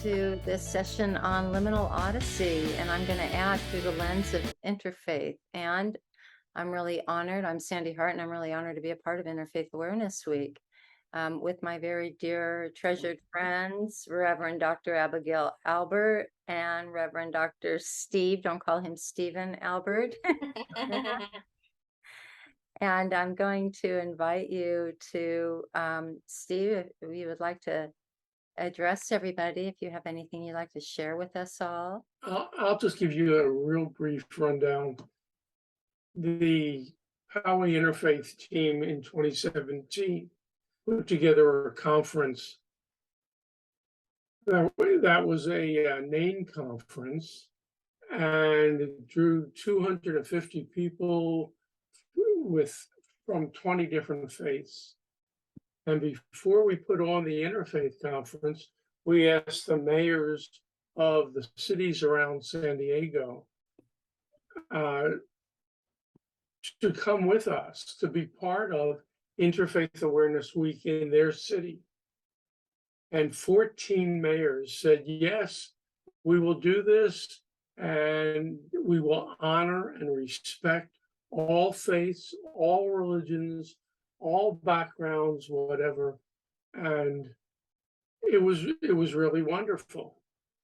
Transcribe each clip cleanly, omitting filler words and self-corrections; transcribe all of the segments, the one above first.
to this session on Liminal Odyssey, and I'm going to add through the lens of interfaith. And I'm really honored. I'm Sande Hart, and I'm really honored to be a part of Interfaith Awareness Week with my very dear, treasured friends, Reverend Dr. Abigail Albert and Reverend Dr. Steve, don't call him Stephen Albert. And I'm going to invite you to, Steve, if you would like to address everybody, if you have anything you'd like to share with us all. I'll just give you a real brief rundown. The Poway Interfaith team in 2017 put together a conference. That was a NAIN conference, and it drew 250 people from 20 different faiths. And before we put on the Interfaith conference, we asked the mayors of the cities around San Diego to come with us, to be part of Interfaith Awareness Week in their city. And 14 mayors said, yes, we will do this, and we will honor and respect all faiths, all religions, all backgrounds, whatever. And it was really wonderful.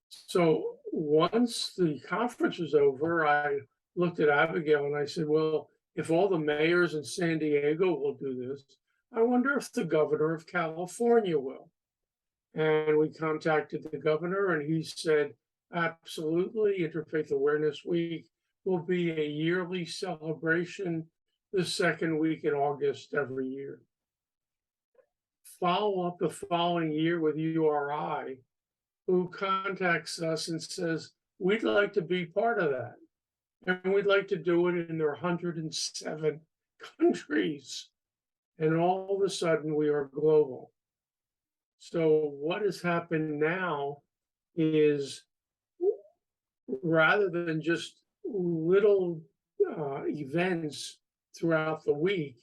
So once the conference was over, I looked at Abigail and I said, well, if all the mayors in San Diego will do this, I wonder if the governor of California will. And we contacted the governor, and he said, absolutely, Interfaith Awareness Week will be a yearly celebration the second week in August every year. Follow up the following year with URI, who contacts us and says, we'd like to be part of that. And we'd like to do it in their 107 countries. And all of a sudden, we are global. So what has happened now is, rather than just little events throughout the week,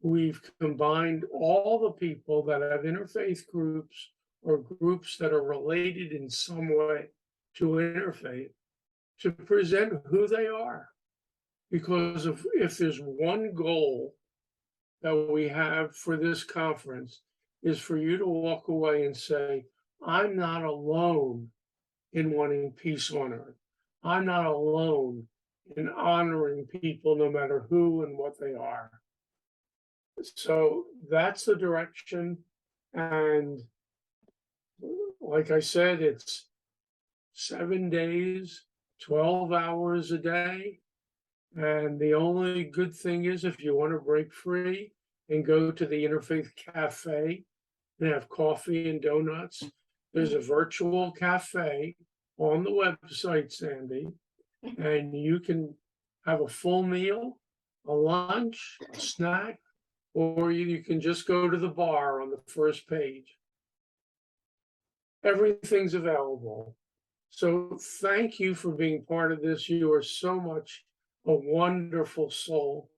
we've combined all the people that have interfaith groups or groups that are related in some way to interfaith to present who they are. Because if there's one goal that we have for this conference, is for you to walk away and say, I'm not alone in wanting peace on earth. I'm not alone in honoring people no matter who and what they are. So that's the direction. And like I said, it's 7 days, 12 hours a day. And the only good thing is, if you want to break free and go to the Interfaith Cafe and have coffee and donuts, there's a virtual cafe on the website, Sandy, and you can have a full meal, a lunch, a snack, or you can just go to the bar on the first page. Everything's available. So thank you for being part of this. You are so much a wonderful soul,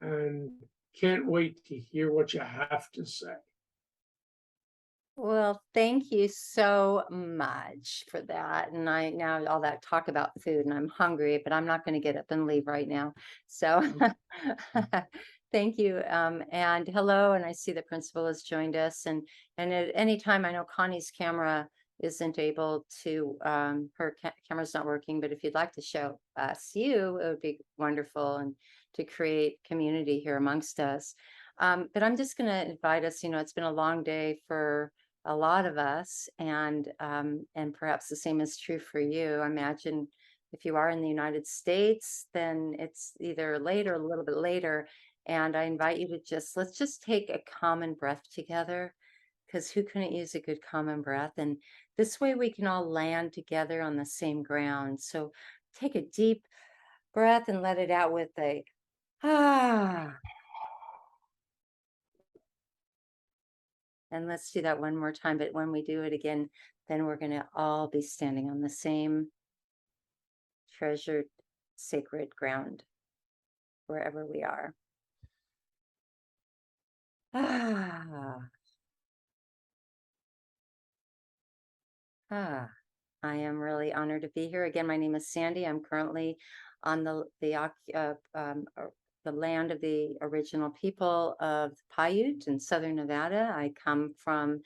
and can't wait to hear what you have to say. Well, thank you so much for that. And I now all that talk about food, and I'm hungry, but I'm not going to get up and leave right now. So thank you. And hello. And I see the principal has joined us. And at any time, I know Connie's camera isn't able to, her camera's not working, but if you'd like to show us you, it would be wonderful, and to create community here amongst us. But I'm just going to invite us, it's been a long day for a lot of us, and perhaps the same is true for you. I imagine if you are in the United States, then it's either late or a little bit later. And I invite you to let's just take a common breath together, because who couldn't use a good common breath? And this way we can all land together on the same ground. So take a deep breath and let it out with a ah. And let's do that one more time. But when we do it again, then we're going to all be standing on the same treasured, sacred ground, wherever we are. Ah. Ah, I am really honored to be here. Again, my name is Sandy. I'm currently on the land of the original people of Paiute in southern Nevada. I come from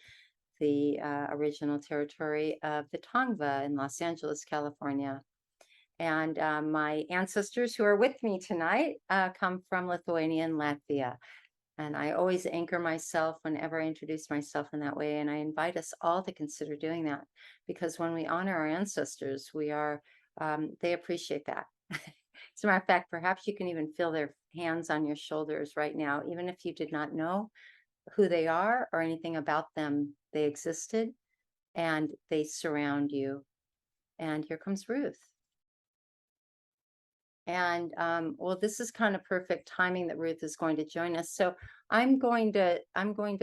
the original territory of the Tongva in Los Angeles, California. And my ancestors who are with me tonight come from Lithuania and Latvia. And I always anchor myself whenever I introduce myself in that way. And I invite us all to consider doing that, because when we honor our ancestors, they appreciate that. As a matter of fact, perhaps you can even feel their hands on your shoulders right now, even if you did not know who they are or anything about them. They existed and they surround you. And here comes Ruth. And well, this is kind of perfect timing that Ruth is going to join us. So I'm going to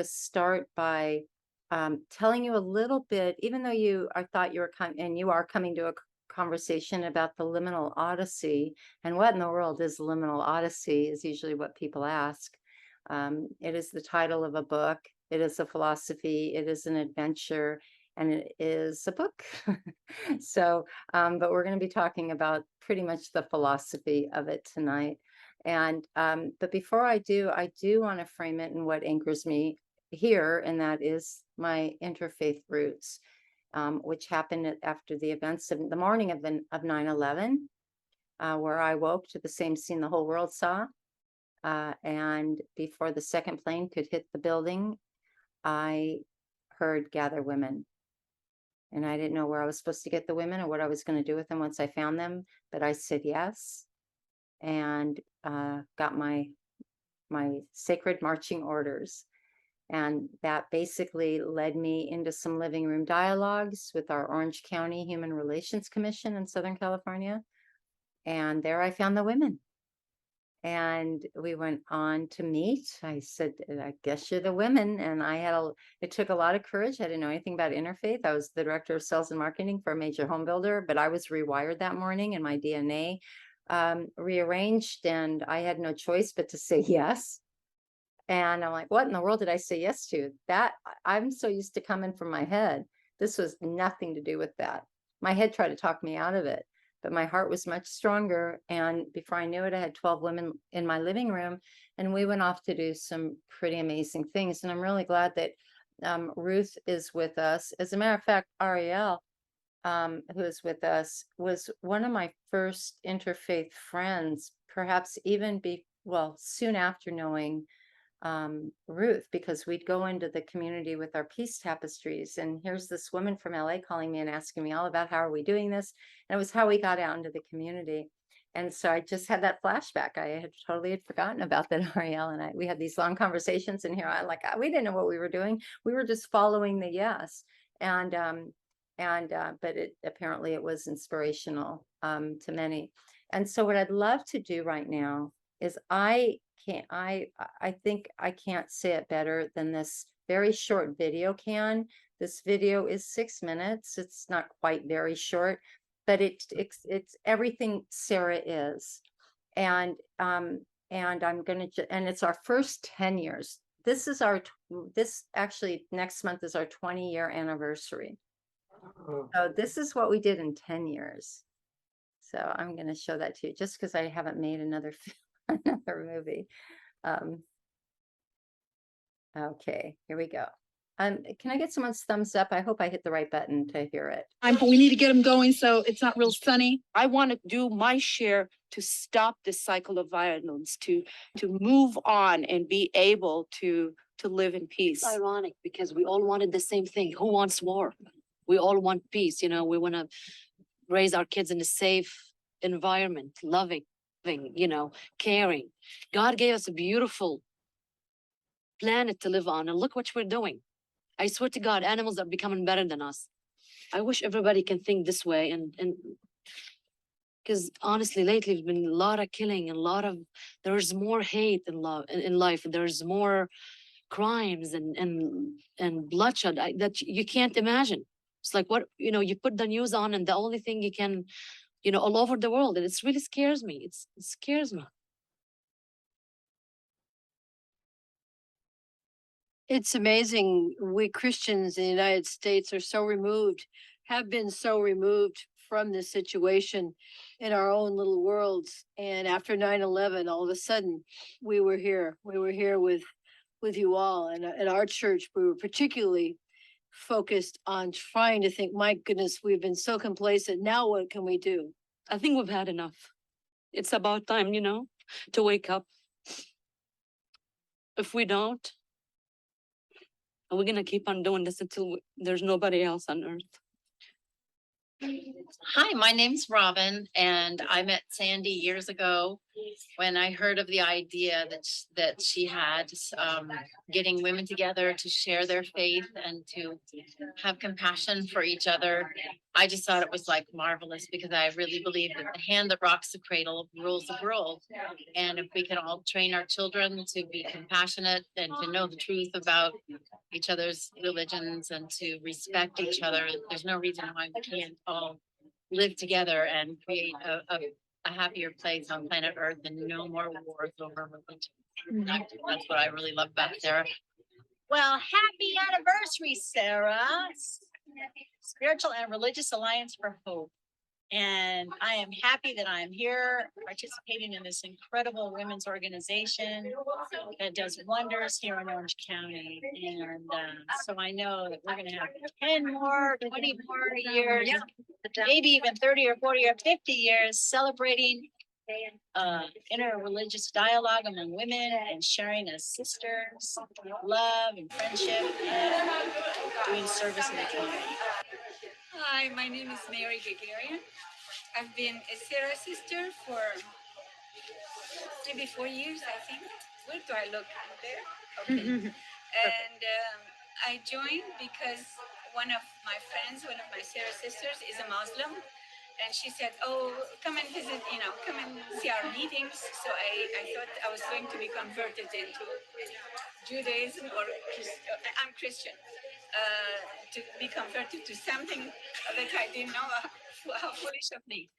start by telling you a little bit, even though thought you were coming, and you are coming to a conversation about the Liminal Odyssey. And what in the world is Liminal Odyssey is usually what people ask. It is the title of a book. It is a philosophy. It is an adventure, and it is a book. So, but we're going to be talking about pretty much the philosophy of it tonight. And but before I do want to frame it in what anchors me here, and that is my interfaith roots, which happened after the events of the morning of 9/11, where I woke to the same scene the whole world saw. And before the second plane could hit the building, I heard "Gather Women." And I didn't know where I was supposed to get the women or what I was going to do with them once I found them, but I said yes, and got my sacred marching orders. And that basically led me into some living room dialogues with our Orange County Human Relations Commission in Southern California. And there I found the women. And we went on to meet. I said, I guess you're the women. And it took a lot of courage. I didn't know anything about Interfaith. I was the director of sales and marketing for a major home builder, but I was rewired that morning and my DNA rearranged, and I had no choice but to say yes. And I'm like, what in the world did I say yes to? I'm so used to coming from my head. This was nothing to do with that. My head tried to talk me out of it, but my heart was much stronger. And before I knew it, I had 12 women in my living room, and we went off to do some pretty amazing things. And I'm really glad that Ruth is with us. As a matter of fact, Ariel, who is with us, was one of my first interfaith friends, perhaps even soon after knowing Ruth, because we'd go into the community with our peace tapestries, and here's this woman from LA calling me and asking me all about how are we doing this, and it was how we got out into the community. And so I just had that flashback. I had totally forgotten about that. Ariel and we had these long conversations, and here we didn't know what we were doing. We were just following the yes. And but apparently it was inspirational to many. And so what I'd love to do right now is I think I can't say it better than this very short video can. This video is 6 minutes. It's not quite very short, but it's everything S.A.R.A.H is. And I'm gonna and it's our first 10 years. This actually next month is our 20-year anniversary. So this is what we did in 10 years. So I'm going to show that to you just because I haven't made another movie. Okay, here we go. Can I get someone's thumbs up? I hope I hit the right button to hear it. But we need to get them going so it's not real sunny. I want to do my share to stop this cycle of violence, to move on and be able to live in peace. It's ironic because we all wanted the same thing. Who wants war? We all want peace. We want to raise our kids in a safe environment, loving, caring. God gave us a beautiful planet to live on, and look what we're doing. I swear to God, animals are becoming better than us. I wish everybody can think this way, and because honestly, lately there's been a lot of killing, and there's more hate in life. There's more crimes and bloodshed that you can't imagine. It's like you put the news on, and the only thing you can, all over the world, and it really scares me. It scares me. It's amazing. We Christians in the United States are so removed. have been so removed from this situation in our own little worlds. And after 9/11, all of a sudden, we were here. We were here with you all. And at our church, we were particularly focused on trying to think, my goodness, we've been so complacent. Now what can we do? I think we've had enough. It's about time, to wake up. If we don't, we're gonna keep on doing this until there's nobody else on earth. Hi, my name's Robin, and I met Sandy years ago when I heard of the idea that she had, getting women together to share their faith and to have compassion for each other. I just thought it was like marvelous because I really believe that the hand that rocks the cradle rules the world. And if we can all train our children to be compassionate and to know the truth about each other's religions and to respect each other, there's no reason why we can't all live together and create a happier place on planet Earth and no more wars over religion. That's what I really love about Sarah. Well, happy anniversary, Sarah. Spiritual and Religious Alliance for Hope. And I am happy that I'm here participating in this incredible women's organization that does wonders here in Orange County. And so I know that we're going to have 10 more, 20 more years, maybe even 30 or 40 or 50 years celebrating interreligious dialogue among women and sharing as sisters, love and friendship, and doing service in the community. Hi, my name is Mary Gregarian. I've been a S.A.R.A.H sister for maybe 4 years, I think. Where do I look? There? Okay. And I joined because one of my friends, one of my S.A.R.A.H sisters is a Muslim. And she said, oh, come and visit, come and see our meetings. So I thought I was going to be converted into Judaism or I'm Christian. To be converted to something that I didn't know. How foolish of me.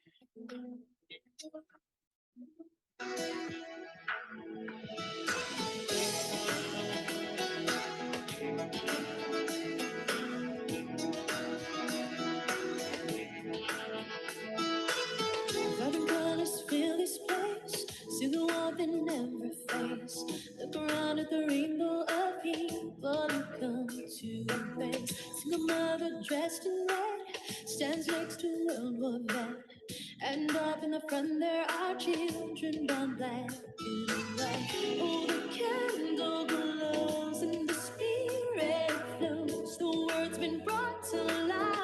Vibrant colors fill this place. See the warmth in every face. Look around at the rainbow of people who come to faith. Single mother dressed in red stands next to World War vet. And up in the front there are children born black and white. Oh, the candle glows and the spirit flows. The word's been brought to life.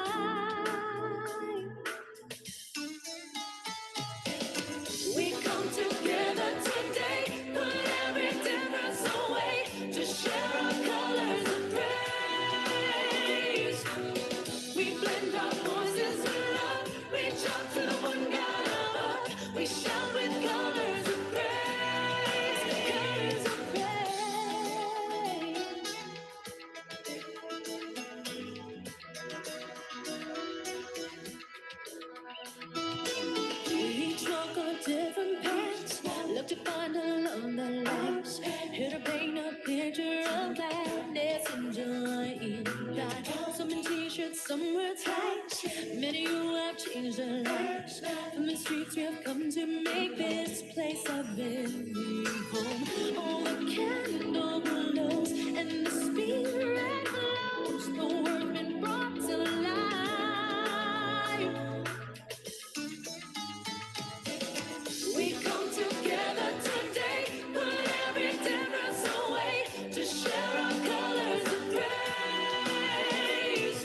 We come together today, put every difference away to share our colors of praise. We blend our voices in love, reach out to the one God above. We shout with colors of praise, colors of praise. Each walk on different paths, look to find a love that lasts. Here to paint a picture of gladness and joy in God. Some in t-shirts, some wear ties. Many who have changed their lives. From the streets we have come to make this place a very home. Oh, the candle glows and the spirit glows. The word been brought to life. We come together today, put every difference away to share our colors of praise.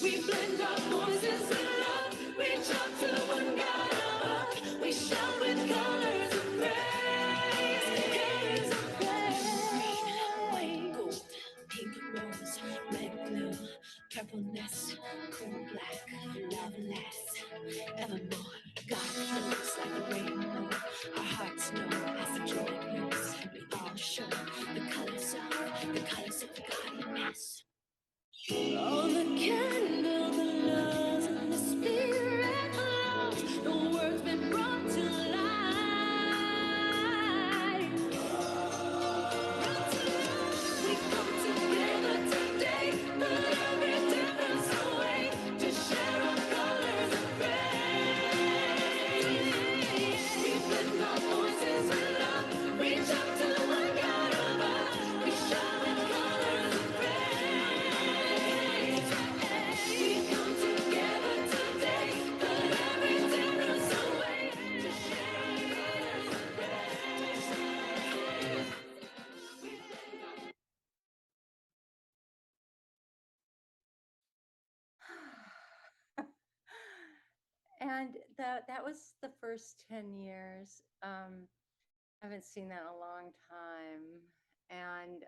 We blend our voices in love, reach out to the one God above. We shout with colors of praise, colors of praise. Green, white, gold, pink, rose, red, blue, purple, nest, that was the first 10 years. I haven't seen that in a long time. And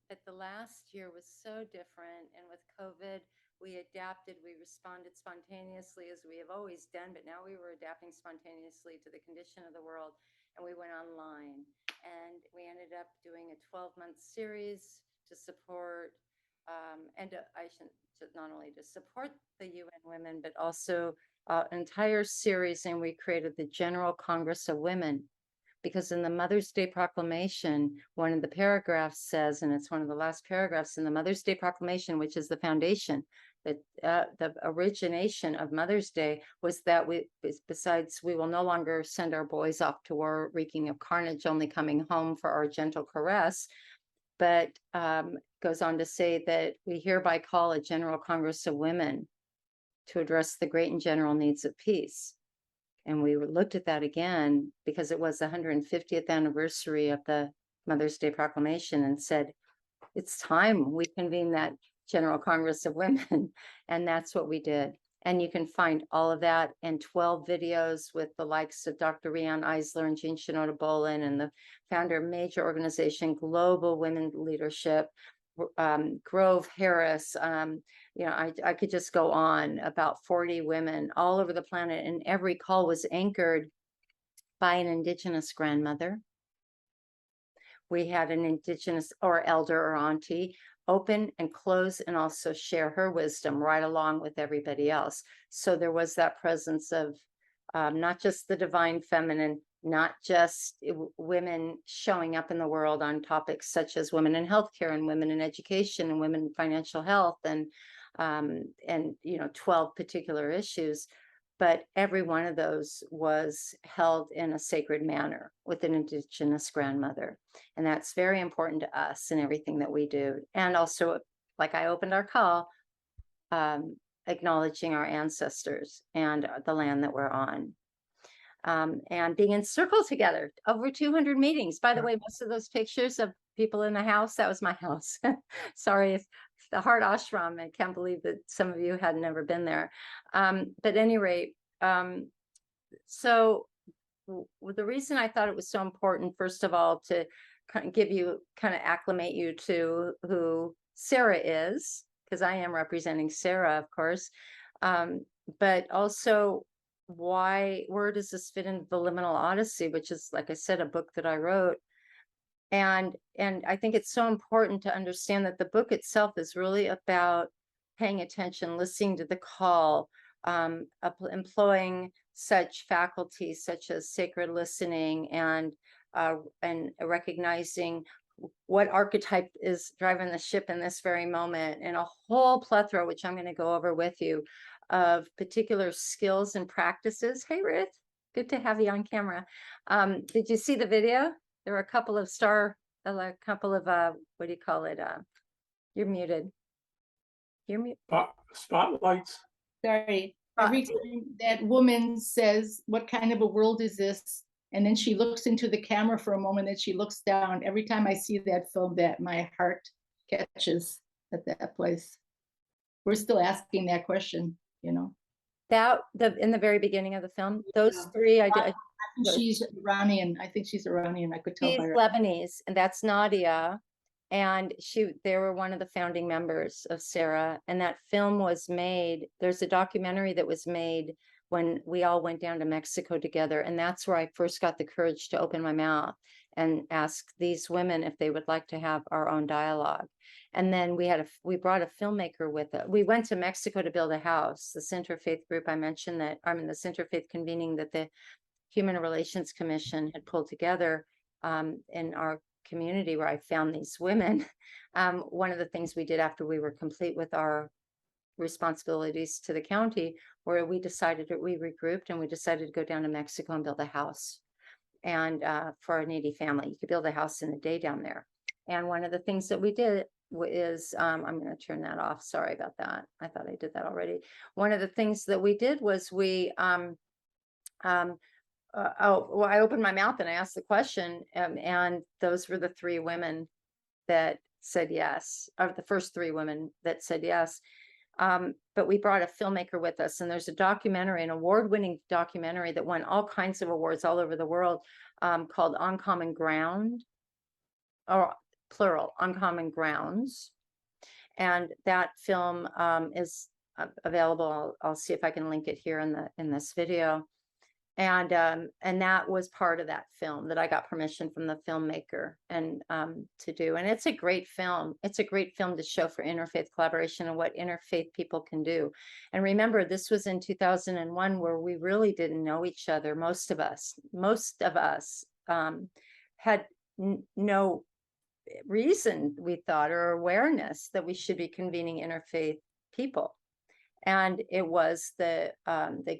but the last year was so different. And with COVID, we adapted, we responded spontaneously as we have always done, but now we were adapting spontaneously to the condition of the world. And we went online and we ended up doing a 12-month series to support I shouldn't, not only to support the UN women, but also an entire series. And we created the General Congress of Women, because in the Mother's Day Proclamation, one of the paragraphs says, and it's one of the last paragraphs in the Mother's Day Proclamation, which is the foundation, that the origination of Mother's Day was that besides we will no longer send our boys off to war reeking of carnage, only coming home for our gentle caress, but goes on to say that we hereby call a General Congress of Women to address the great and general needs of peace. And we looked at that again because it was the 150th anniversary of the Mother's Day Proclamation and said, it's time we convene that General Congress of Women. And that's what we did. And you can find all of that in 12 videos with the likes of Dr. Rianne Eisler and Jean Shinoda Bolin and the founder of major organization, Global Women Leadership, Grove Harris. I could just go on, about 40 women all over the planet. And every call was anchored by an Indigenous grandmother. We had an Indigenous or elder or auntie open and close and also share her wisdom right along with everybody else. So there was that presence of not just the divine feminine, not just women showing up in the world on topics such as women in healthcare and women in education and women in financial health and 12 particular issues. But every one of those was held in a sacred manner with an Indigenous grandmother. And that's very important to us in everything that we do. And also, like I opened our call, acknowledging our ancestors and the land that we're on. And being in circle together, over 200 meetings. By the way, most of those pictures of people in the house, that was my house. Sorry if the Hart Ashram, I can't believe that some of you had never been there. But at any rate, so the reason I thought it was so important, first of all, to kind of acclimate you to who S.A.R.A.H is, because I am representing S.A.R.A.H, of course, but also where does this fit into the Liminal Odyssey, which is, like I said, a book that I wrote. And I think it's so important to understand that the book itself is really about paying attention, listening to the call, employing such faculties such as sacred listening and recognizing what archetype is driving the ship in this very moment, and a whole plethora, which I'm going to go over with you, of particular skills and practices. Hey, Ruth, good to have you on camera. Did you see the video? There were a couple of what do you call it? You're muted. You're muted. Spotlights. Sorry. Every time that woman says, what kind of a world is this? And then she looks into the camera for a moment and she looks down. Every time I see that film, that my heart catches at that place. We're still asking that question, in the very beginning of the film, those three, I think she's Iranian. I think she's Iranian. I could tell she's by her. Lebanese, and that's Nadia. And they were one of the founding members of S.A.R.A.H. And that film was made, there's a documentary that was made when we all went down to Mexico together. And that's where I first got the courage to open my mouth and ask these women if they would like to have our own dialogue. And then we brought a filmmaker with it. We went to Mexico to build a house. This Interfaith group, I mentioned that, this Interfaith convening that the Human Relations Commission had pulled together in our community where I found these women. One of the things we did after we were complete with our responsibilities to the county, where we regrouped and we decided to go down to Mexico and build a house. And for a needy family, you could build a house in a day down there. And one of the things that we did is, I'm going to turn that off. Sorry about that. I thought I did that already. One of the things that we did was I opened my mouth and I asked the question, and those were the three women that said yes, or the first three women that said yes. But we brought a filmmaker with us, and there's a documentary, an award-winning documentary that won all kinds of awards all over the world, called On Common Ground, or plural, On Common Grounds. And that film is available. I'll see if I can link it here in this video. And that was part of that film that I got permission from the filmmaker and to do. And it's a great film. It's a great film to show for interfaith collaboration and what interfaith people can do. And remember, this was in 2001, where we really didn't know each other. Most of us had no reason, we thought, or awareness that we should be convening interfaith people. And it was the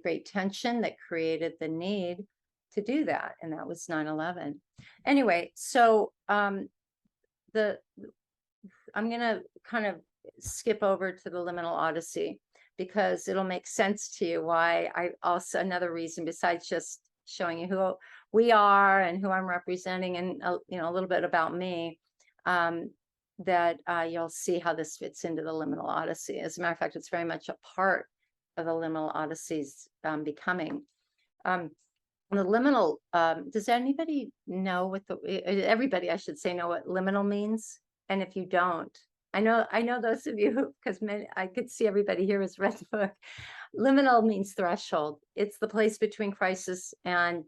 great tension that created the need to do that, and that was 9/11. Anyway, so I'm gonna kind of skip over to the Liminal Odyssey, because it'll make sense to you why I also, another reason besides just showing you who we are and who I'm representing, and you know, a little bit about me, that you'll see how this fits into the Liminal Odyssey. As a matter of fact, it's very much a part of the Liminal Odyssey's becoming. The liminal, does anybody know what everybody, I should say, know what liminal means? And if you don't, I know those of you, because I could see everybody here has read the book. Liminal means threshold. It's the place between crisis and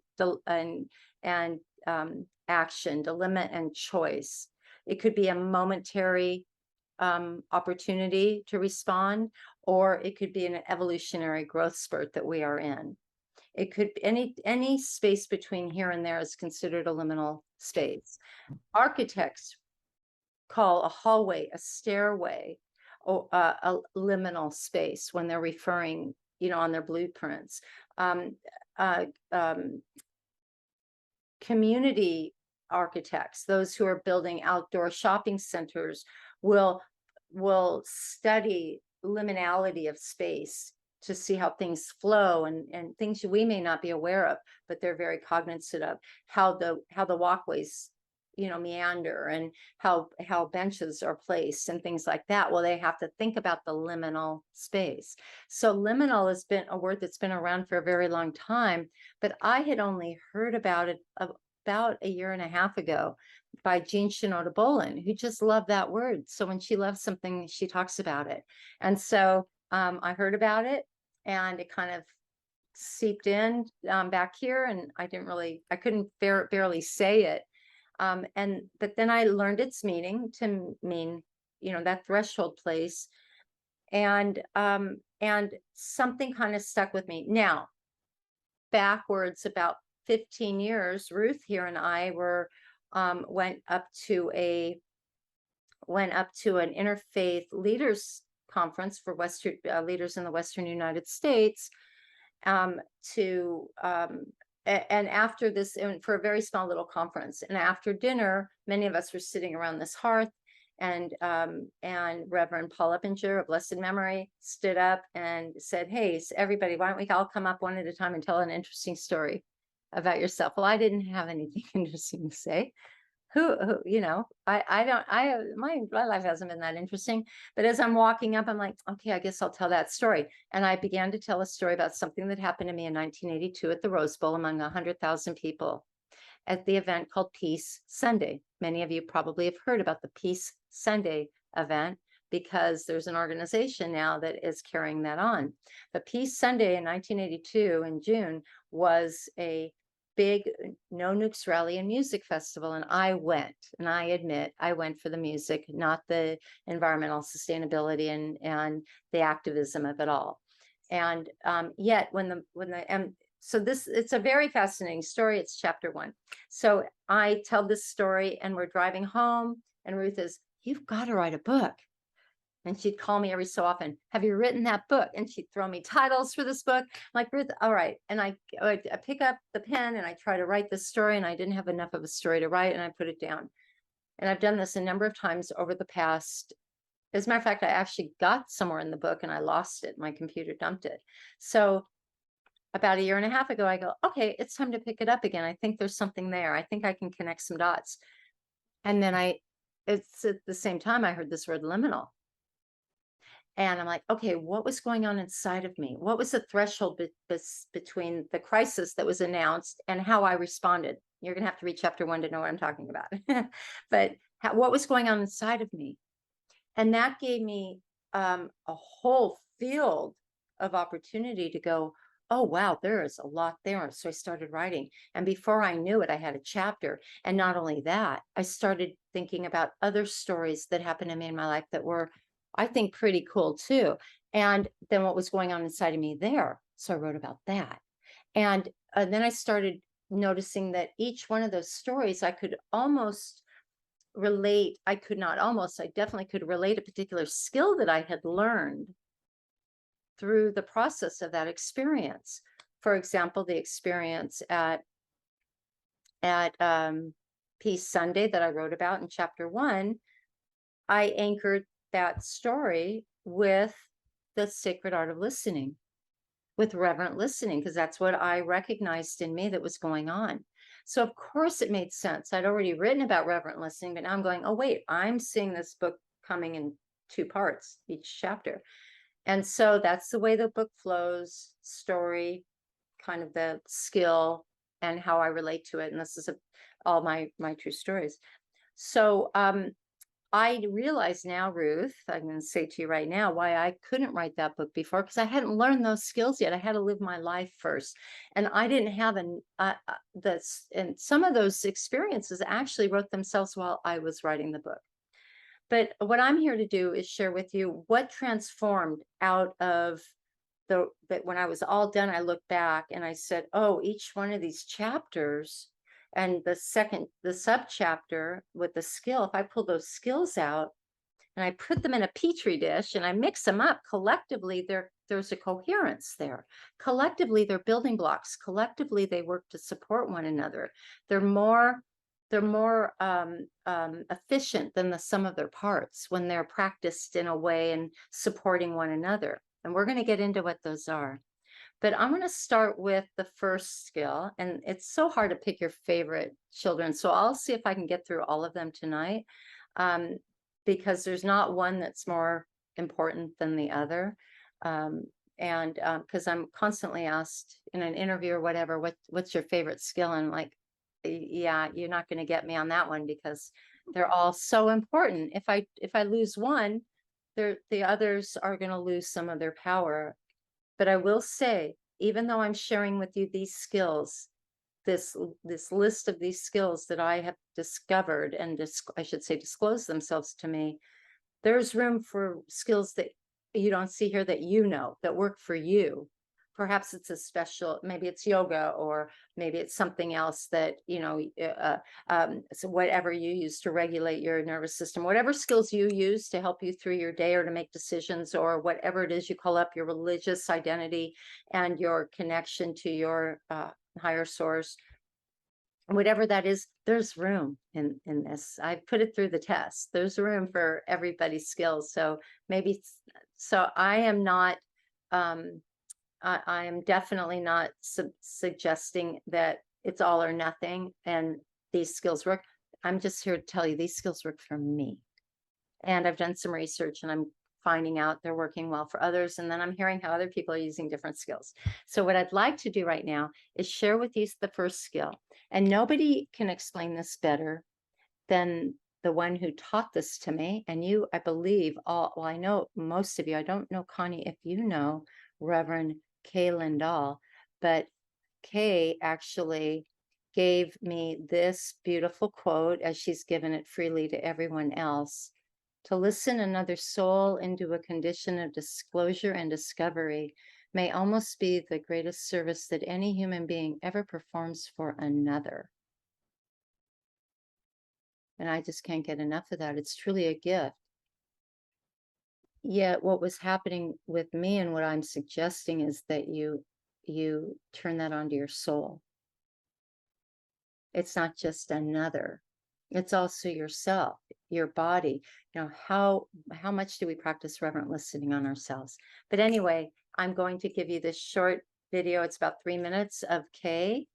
action, dilemma and choice. It could be a momentary opportunity to respond, or it could be an evolutionary growth spurt that we are in. It could be any space between here and there is considered a liminal space. Architects call a hallway, a stairway, or a liminal space when they're referring, you know, on their blueprints. Community architects, those who are building outdoor shopping centers, will study liminality of space to see how things flow and things we may not be aware of, but they're very cognizant of how the walkways, you know, meander, and how benches are placed and things like that. Well, they have to think about the liminal space. So liminal has been a word that's been around for a very long time, but I had only heard about it about a year and a half ago by Jean Shinoda Bolin, who just loved that word. So when she loves something, she talks about it. And so I heard about it, and it kind of seeped in back here, and I couldn't barely say it. But then I learned its meaning to mean, you know, that threshold place. And something kind of stuck with me. Now, backwards about 15 years, Ruth here and I went up to an interfaith leaders conference for Western leaders in the Western United States, and after this, for a very small little conference, and after dinner, many of us were sitting around this hearth, and Reverend Paul Eppinger of blessed memory stood up and said, "Hey, everybody, why don't we all come up one at a time and tell an interesting story about yourself?" Well, I didn't have anything interesting to say. Who you know, my life hasn't been that interesting. But as I'm walking up, I'm like, okay, I guess I'll tell that story. And I began to tell a story about something that happened to me in 1982 at the Rose Bowl among 100,000 people at the event called Peace Sunday. Many of you probably have heard about the Peace Sunday event, because there's an organization now that is carrying that on. But Peace Sunday in 1982 in June was a big no nukes rally and music festival, and I went, and I admit I went for the music, not the environmental sustainability and the activism of it all. And yet so it's a very fascinating story. It's chapter 1. So I tell this story, and we're driving home, and Ruth is, "You've got to write a book." And she'd call me every so often, "Have you written that book?" And she'd throw me titles for this book. I'm like, "Ruth, all right." And I pick up the pen and I try to write this story, and I didn't have enough of a story to write, and I put it down. And I've done this a number of times over the past. As a matter of fact, I actually got somewhere in the book and I lost it. My computer dumped it. So about a year and a half ago, I go, okay, it's time to pick it up again. I think there's something there. I think I can connect some dots. And then it's at the same time I heard this word liminal. And I'm like, okay, what was going on inside of me? What was the threshold between the crisis that was announced and how I responded? You're going to have to read chapter 1 to know what I'm talking about. But what was going on inside of me? And that gave me a whole field of opportunity to go, oh, wow, there is a lot there. So I started writing. And before I knew it, I had a chapter. And not only that, I started thinking about other stories that happened to me in my life that were, I think, pretty cool too. And then what was going on inside of me there. So I wrote about that. And then I started noticing that each one of those stories I could almost relate. I definitely could relate a particular skill that I had learned through the process of that experience. For example, the experience at Peace Sunday that I wrote about in chapter 1, I anchored that story with the sacred art of listening, with reverent listening, because that's what I recognized in me that was going on. So of course it made sense. I'd already written about reverent listening, but now I'm going, oh wait, I'm seeing this book coming in 2 parts, each chapter. And so that's the way the book flows, story, kind of the skill, and how I relate to it. And this is all my true stories. So I realize now, Ruth, I'm going to say to you right now why I couldn't write that book before, because I hadn't learned those skills yet. I had to live my life first. And I didn't have and some of those experiences actually wrote themselves while I was writing the book. But what I'm here to do is share with you what transformed out of that when I was all done, I looked back and I said, oh, each one of these chapters and the sub chapter with the skill, if I pull those skills out and I put them in a petri dish and I mix them up collectively, there's a coherence there. Collectively, they're building blocks. Collectively, they work to support one another. They're more efficient than the sum of their parts when they're practiced in a way and supporting one another. And we're going to get into what those are. But I'm going to start with the first skill. And it's so hard to pick your favorite children. So I'll see if I can get through all of them tonight, because there's not one that's more important than the other. And because I'm constantly asked in an interview or whatever, what's your favorite skill? And I'm like, yeah, you're not going to get me on that one because they're all so important. If I lose one, the others are going to lose some of their power. But I will say, even though I'm sharing with you these skills, this list of these skills that I have discovered and I should say disclose themselves to me, there's room for skills that you don't see here that that work for you. Perhaps it's a special, maybe it's yoga, or maybe it's something else that, so whatever you use to regulate your nervous system, whatever skills you use to help you through your day or to make decisions, or whatever it is you call up your religious identity and your connection to your higher source, whatever that is, there's room in this. I put it through the test. There's room for everybody's skills. So I am not, I am definitely not suggesting that it's all or nothing and these skills work. I'm just here to tell you these skills work for me. And I've done some research and I'm finding out they're working well for others. And then I'm hearing how other people are using different skills. So what I'd like to do right now is share with you the first skill. And nobody can explain this better than the one who taught this to me. And you, I believe, I know most of you, I don't know, Connie, if you know Reverend Kay Lindahl, but Kay actually gave me this beautiful quote, as she's given it freely to everyone else: to listen another soul into a condition of disclosure and discovery may almost be the greatest service that any human being ever performs for another. And I just can't get enough of that. It's truly a gift. Yet what was happening with me and what I'm suggesting is that you turn that onto your soul. It's not just another. It's also yourself, your body. How much do we practice reverent listening on ourselves? But anyway, I'm going to give you this short video. It's about 3 minutes of Kay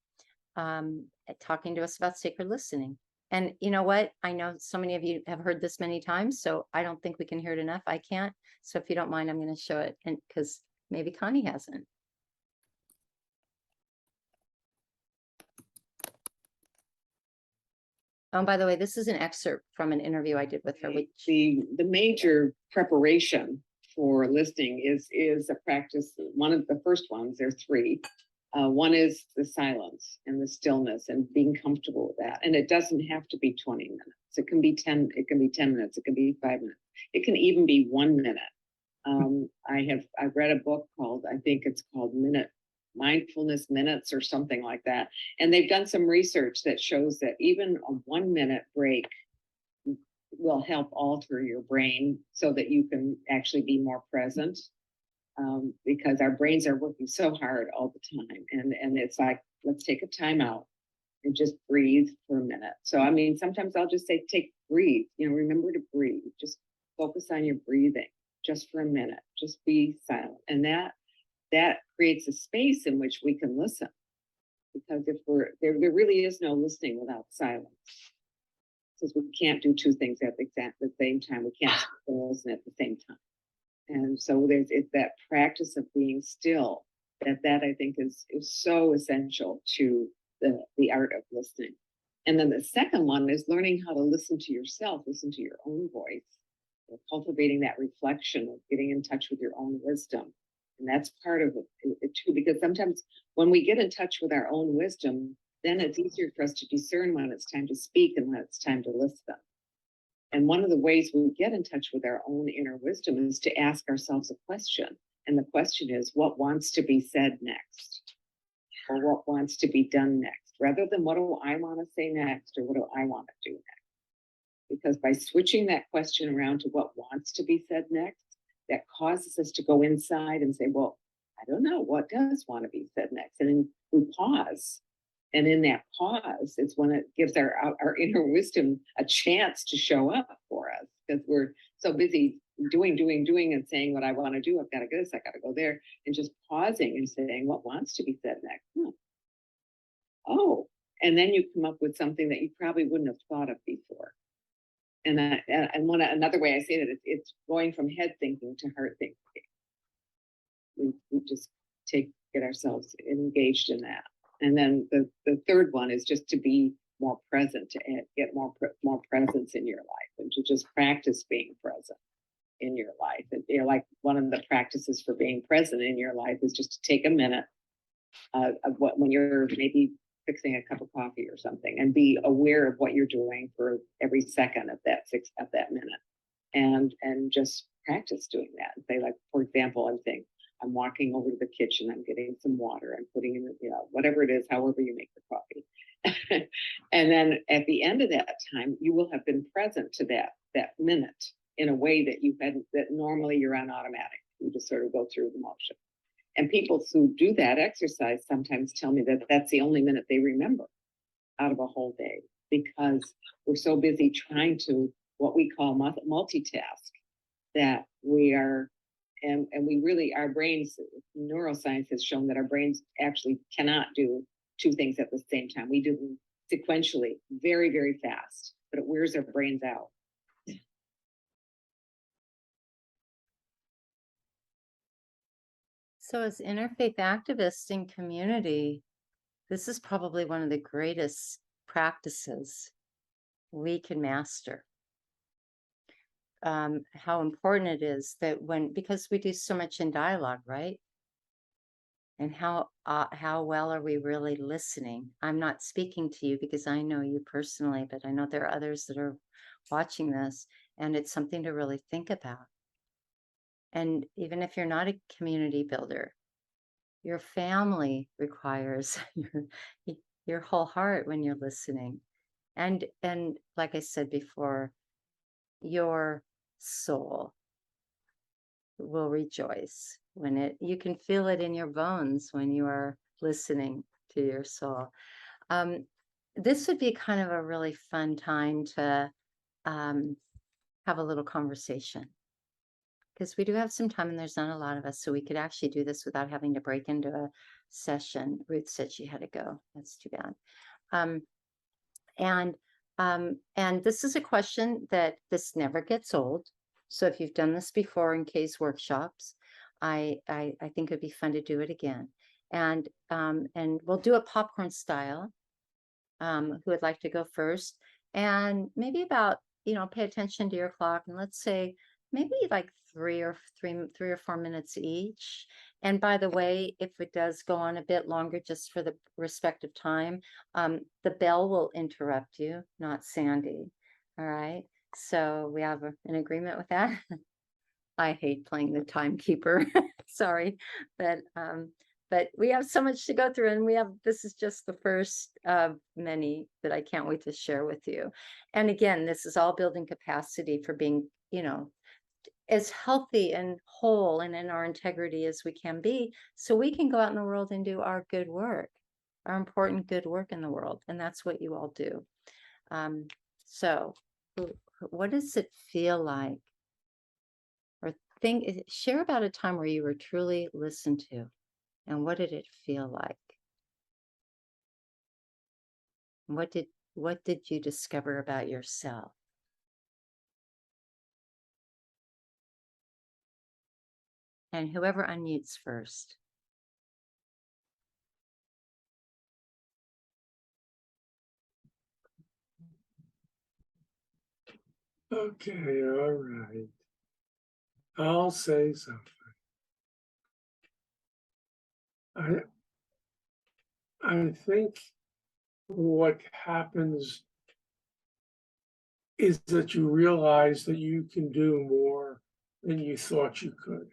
talking to us about sacred listening. And you know what? I know so many of you have heard this many times, so I don't think we can hear it enough. I can't. So if you don't mind, I'm going to show it, and because maybe Connie hasn't. Oh, by the way, this is an excerpt from an interview I did with her, which The major preparation for listening is a practice. One of the first ones, there's three. One is the silence and the stillness and being comfortable with that. And it doesn't have to be 20 minutes. It can be 10, it can be 10 minutes, it can be 5 minutes. It can even be 1 minute. I've read a book called, I think it's called Mindfulness Minutes or something like that. And they've done some research that shows that even a 1 minute break will help alter your brain so that you can actually be more present. Because our brains are working so hard all the time. And it's like, let's take a time out and just breathe for a minute. So, I mean, sometimes I'll just say, breathe, remember to breathe, just focus on your breathing just for a minute, just be silent. And that creates a space in which we can listen. Because if there really is no listening without silence. Because we can't do two things at the same time. We can't listen at the same time. And so it's that practice of being still that I think is so essential to the art of listening. And then the second one is learning how to listen to yourself, listen to your own voice, cultivating that reflection of getting in touch with your own wisdom. And that's part of it too, because sometimes when we get in touch with our own wisdom, then it's easier for us to discern when it's time to speak and when it's time to listen. And one of the ways we get in touch with our own inner wisdom is to ask ourselves a question. And the question is, what wants to be said next? Or what wants to be done next? Rather than what do I want to say next or what do I want to do next? Because by switching that question around to what wants to be said next, that causes us to go inside and say, well, I don't know, what does want to be said next? And then we pause. And in that pause, it's when it gives our inner wisdom a chance to show up for us, because we're so busy doing and saying what I want to do. I've got to go this, I got to go there, and just pausing and saying what wants to be said next. Oh, and then you come up with something that you probably wouldn't have thought of before. And another way I say that it's going from head thinking to heart thinking. We just get ourselves engaged in that. And then the third one is just to be more present, to get more presence in your life, and to just practice being present in your life. And like one of the practices for being present in your life is just to take a minute of when you're maybe fixing a cup of coffee or something, and be aware of what you're doing for every second of that minute, and just practice doing that. And say, like, for example, I'm walking over to the kitchen, I'm getting some water, I'm putting in, whatever it is, however you make the coffee. And then at the end of that time, you will have been present to that minute in a way that that normally you're on automatic. You just sort of go through the motion. And people who do that exercise sometimes tell me that that's the only minute they remember out of a whole day, because we're so busy trying to, what we call multitask, that we are, and we really, our brains, neuroscience has shown that our brains actually cannot do two things at the same time. We do them sequentially, very, very fast, but it wears our brains out. So as interfaith activists in community, this is probably one of the greatest practices we can master. How important it is that because we do so much in dialogue, right? And how well are we really listening? I'm not speaking to you because I know you personally, but I know there are others that are watching this, and it's something to really think about. And even if you're not a community builder, your family requires your whole heart when you're listening. And like I said before, your soul will rejoice when you can feel it in your bones when you are listening to your soul. This would be kind of a really fun time to have a little conversation, because we do have some time and there's not a lot of us, so we could actually do this without having to break into a session. Ruth said she had to go. That's too bad. And And this is a question that this never gets old. So if you've done this before in case workshops, I think it'd be fun to do it again. And we'll do it popcorn style. Who would like to go first? And maybe about, pay attention to your clock, and let's say maybe like 3 or 4 minutes each. And by the way, if it does go on a bit longer, just for the respective time, the bell will interrupt you, not Sandy. All right. So we have an agreement with that. I hate playing the timekeeper. Sorry, but we have so much to go through, and this is just the first of many that I can't wait to share with you. And again, this is all building capacity for being, as healthy and whole and in our integrity as we can be, so we can go out in the world and do our good work, our important good work in the world. And that's what you all do. So what does it feel like? Or share about a time where you were truly listened to. And what did it feel like? What did you discover about yourself? And whoever unmutes first. Okay, all right. I'll say something. I think what happens is that you realize that you can do more than you thought you could.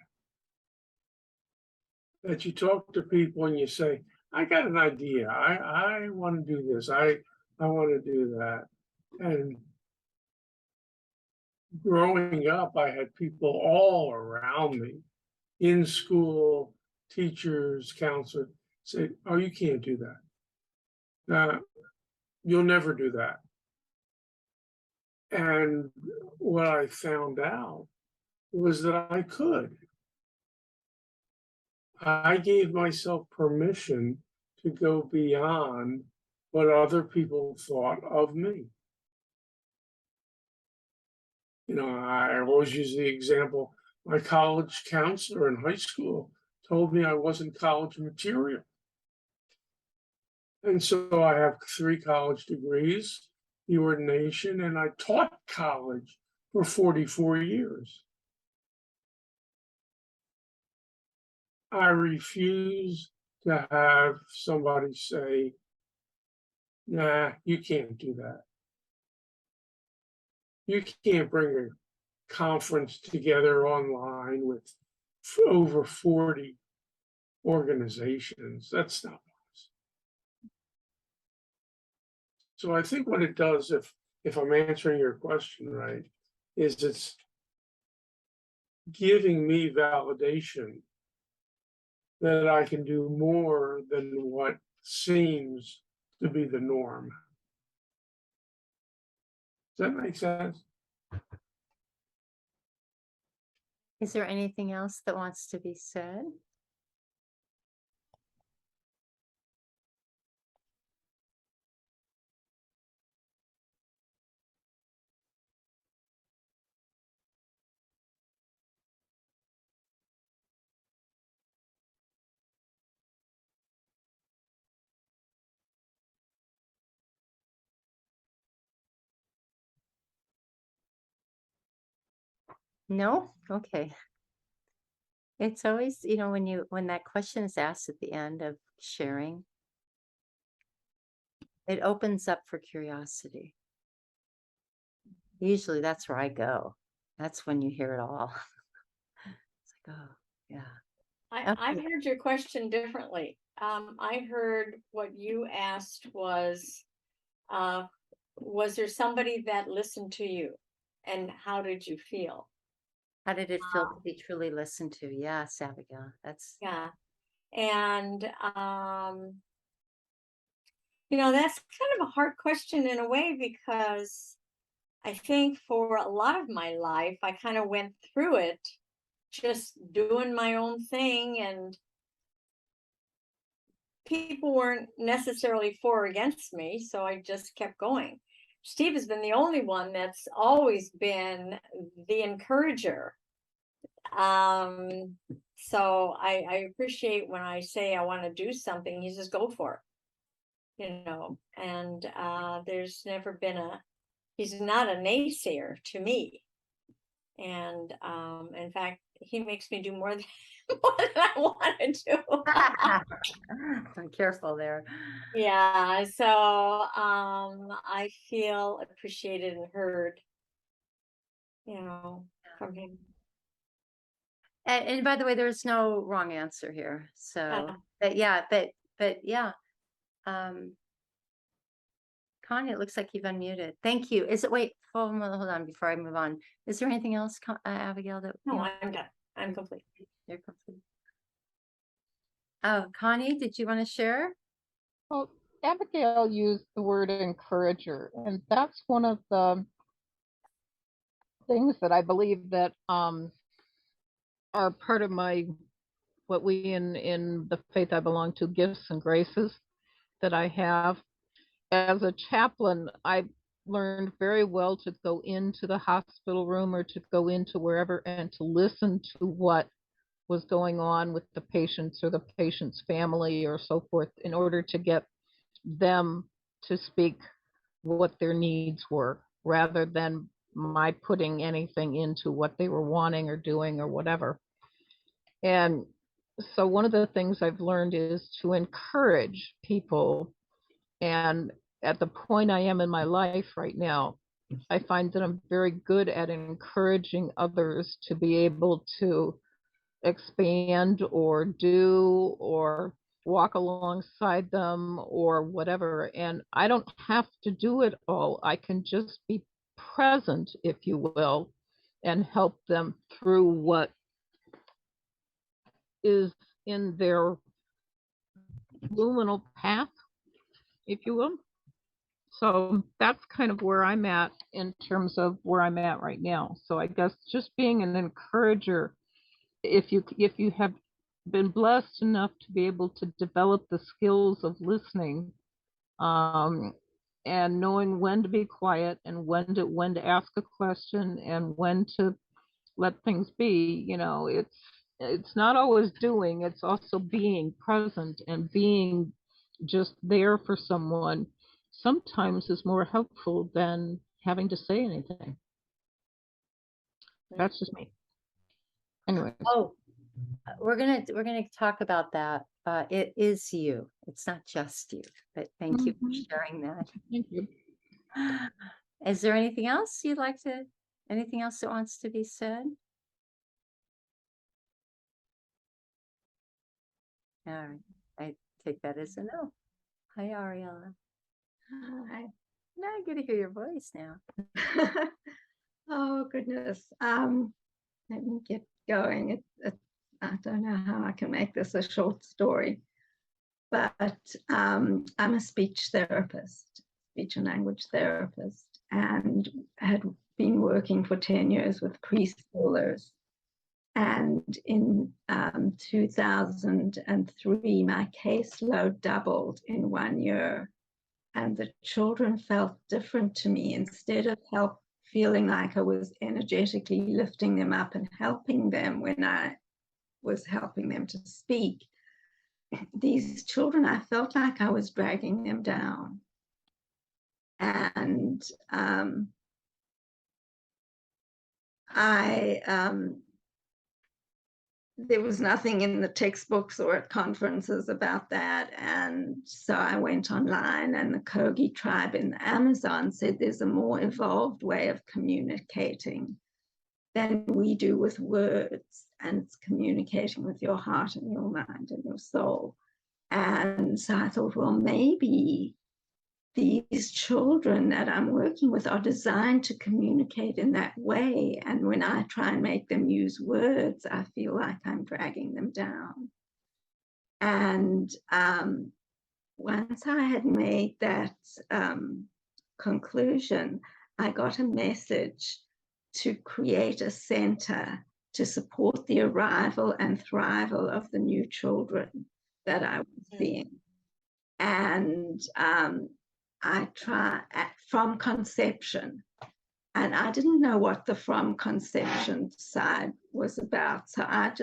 That you talk to people and you say, I got an idea. I want to do this. I want to do that. And growing up, I had people all around me in school, teachers, counselors, say, oh, you can't do that. You'll never do that. And what I found out was that I could. I gave myself permission to go beyond what other people thought of me. I always use the example, my college counselor in high school told me I wasn't college material. And so I have 3 college degrees, the ordination, and I taught college for 44 years. I refuse to have somebody say, nah, you can't do that. You can't bring a conference together online with over 40 organizations. That's not possible. So I think what it does, if I'm answering your question right, is it's giving me validation that I can do more than what seems to be the norm. Does that make sense? Is there anything else that wants to be said? No? Okay. It's always, when that question is asked at the end of sharing, it opens up for curiosity. Usually that's where I go. That's when you hear it all. It's like, oh, yeah. I've heard your question differently. I heard what you asked was there somebody that listened to you, and how did you feel? How did it feel to be truly listened to? Yes, Abigail. Yeah. And that's kind of a hard question in a way, because I think for a lot of my life, I kind of went through it just doing my own thing, and people weren't necessarily for or against me, so I just kept going. Steve has been the only one that's always been the encourager. So I appreciate when I say I want to do something, he says, go for it, you know, and there's never been he's not a naysayer to me. And in fact, he makes me do more than, more than I want to do. I'm careful there. Yeah, so I feel appreciated and heard, you know, from him. And by the way, there's no wrong answer here. So, but yeah. Connie, it looks like you've unmuted. Thank you. Is it, wait, hold on before I move on. Is there anything else, Abigail, that? No, I'm done. I'm complete. You're complete. Oh, Connie, did you want to share? Well, Abigail used the word encourager, and that's one of the things that I believe that are part of what we in the faith I belong to, gifts and graces that I have. As a chaplain, I learned very well to go into the hospital room or to go into wherever and to listen to what was going on with the patients or the patient's family or so forth, in order to get them to speak what their needs were, rather than my putting anything into what they were wanting or doing or whatever. And so one of the things I've learned is to encourage people. And at the point I am in my life right now, I find that I'm very good at encouraging others to be able to expand or do or walk alongside them or whatever. And I don't have to do it all. I can just be present, if you will, and help them through what is in their luminal path, if you will. So that's kind of where I'm at in terms of where I'm at right now. So I guess just being an encourager, if you have been blessed enough to be able to develop the skills of listening, and knowing when to be quiet and when to ask a question and when to let things be, you know, it's not always doing, it's also being present, and being just there for someone sometimes is more helpful than having to say anything. That's just me. Anyway. Oh, we're gonna talk about that. It is you. It's not just you. But thank you for sharing that. Thank you. Is there anything else you'd like to? Anything else that wants to be said? All right. I take that as a no. Hi, Ariella. Hi. Now I get to hear your voice now. Oh goodness. Let me get going. I don't know how I can make this a short story, but I'm a speech therapist, speech and language therapist, and had been working for 10 years with preschoolers. And in 2003, my caseload doubled in 1 year. And the children felt different to me. Instead of feeling like I was energetically lifting them up and helping them when I was helping them to speak, these children, I felt like I was dragging them down. And there was nothing in the textbooks or at conferences about that. And so I went online, and the Kogi tribe in the Amazon said there's a more evolved way of communicating than we do with words. And it's communicating with your heart and your mind and your soul. And so I thought, well, maybe these children that I'm working with are designed to communicate in that way. And when I try and make them use words, I feel like I'm dragging them down. And once I had made that conclusion, I got a message to create a center to support the arrival and thrival of the new children that I was seeing. And I try from conception. And I didn't know what the from conception side was about. So I'd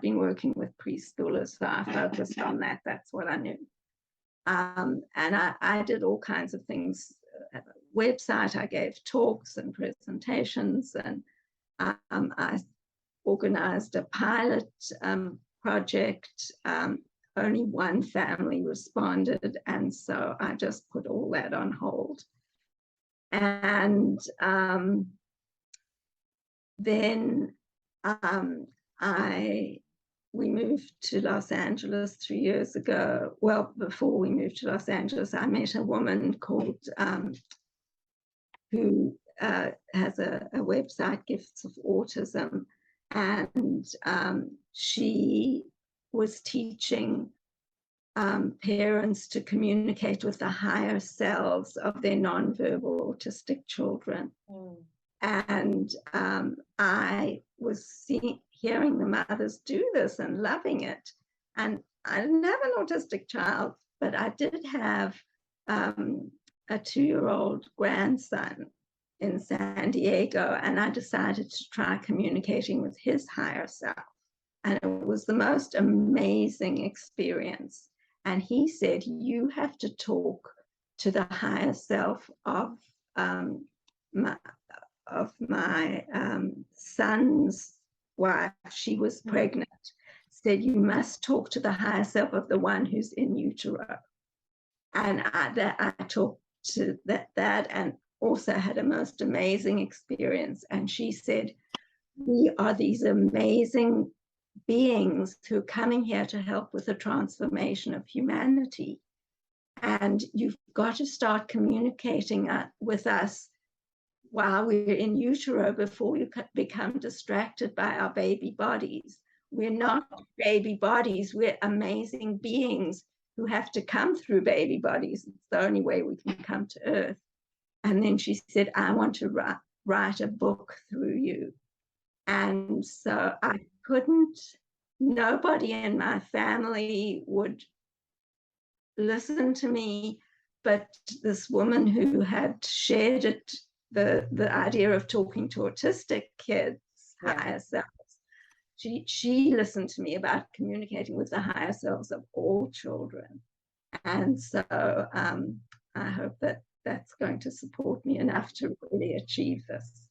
been working with preschoolers, so I focused on that. That's what I knew. And I did all kinds of things. Website, I gave talks and presentations, and I organized a pilot project. Only one family responded, and so I just put all that on hold. And then we moved to Los Angeles 3 years ago. Well, before we moved to Los Angeles, I met a woman called who has a website, Gifts of Autism, and she was teaching parents to communicate with the higher selves of their nonverbal autistic children. And I was hearing the mothers do this and loving it. And I didn't have an autistic child, but I did have a 2-year-old grandson in San Diego, and I decided to try communicating with his higher self. And it was the most amazing experience. And he said, you have to talk to the higher self of my son's wife. She was pregnant. Said, you must talk to the higher self of the one who's in utero. And I talked to that and also had a most amazing experience. And she said, we are these amazing beings who are coming here to help with the transformation of humanity. And you've got to start communicating with us while we're in utero before we become distracted by our baby bodies. We're not baby bodies, we're amazing beings who have to come through baby bodies. It's the only way we can come to Earth. And then she said, I want to write a book through you. And so I couldn't, nobody in my family would listen to me, but this woman who had shared it, the idea of talking to autistic kids, higher selves, she listened to me about communicating with the higher selves of all children. And so I hope that that's going to support me enough to really achieve this.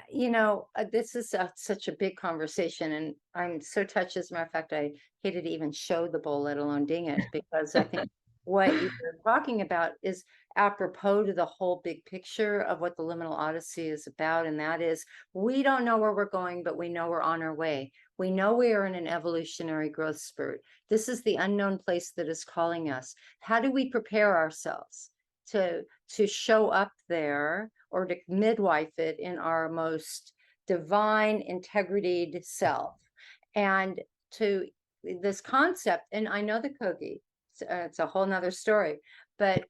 You know, this is such a big conversation, and I'm so touched. As a matter of fact, I hated to even show the bowl, let alone ding it, because I think what you're talking about is apropos to the whole big picture of what the Liminal Odyssey is about. And that is, we don't know where we're going, but we know we're on our way. We know we are in an evolutionary growth spurt. This is the unknown place that is calling us. How do we prepare ourselves to show up there, or to midwife it in our most divine integrity self? And to this concept, and I know the Kogi, it's a whole nother story, but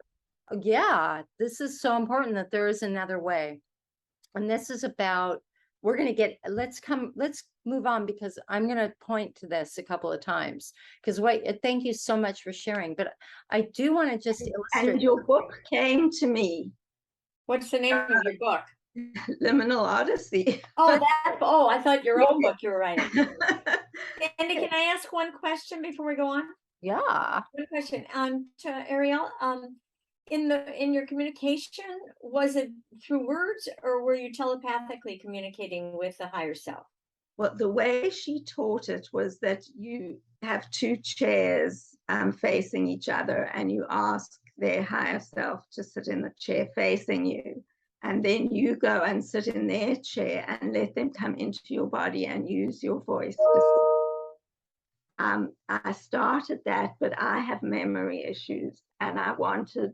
yeah, this is so important that there is another way. And this is about, we're going to get, let's move on, because I'm going to point to this a couple of times, because thank you so much for sharing, but I do want to just illustrate. And your book came to me. What's the name of your book? Liminal Odyssey. Oh, I thought your own book you were writing. Andy, can I ask one question before we go on? Yeah. One question. To Ariel, in your communication, was it through words, or were you telepathically communicating with the higher self? Well, the way she taught it was that you have 2 chairs facing each other, and you ask their higher self to sit in the chair facing you. And then you go and sit in their chair and let them come into your body and use your voice. I started that, but I have memory issues, and I wanted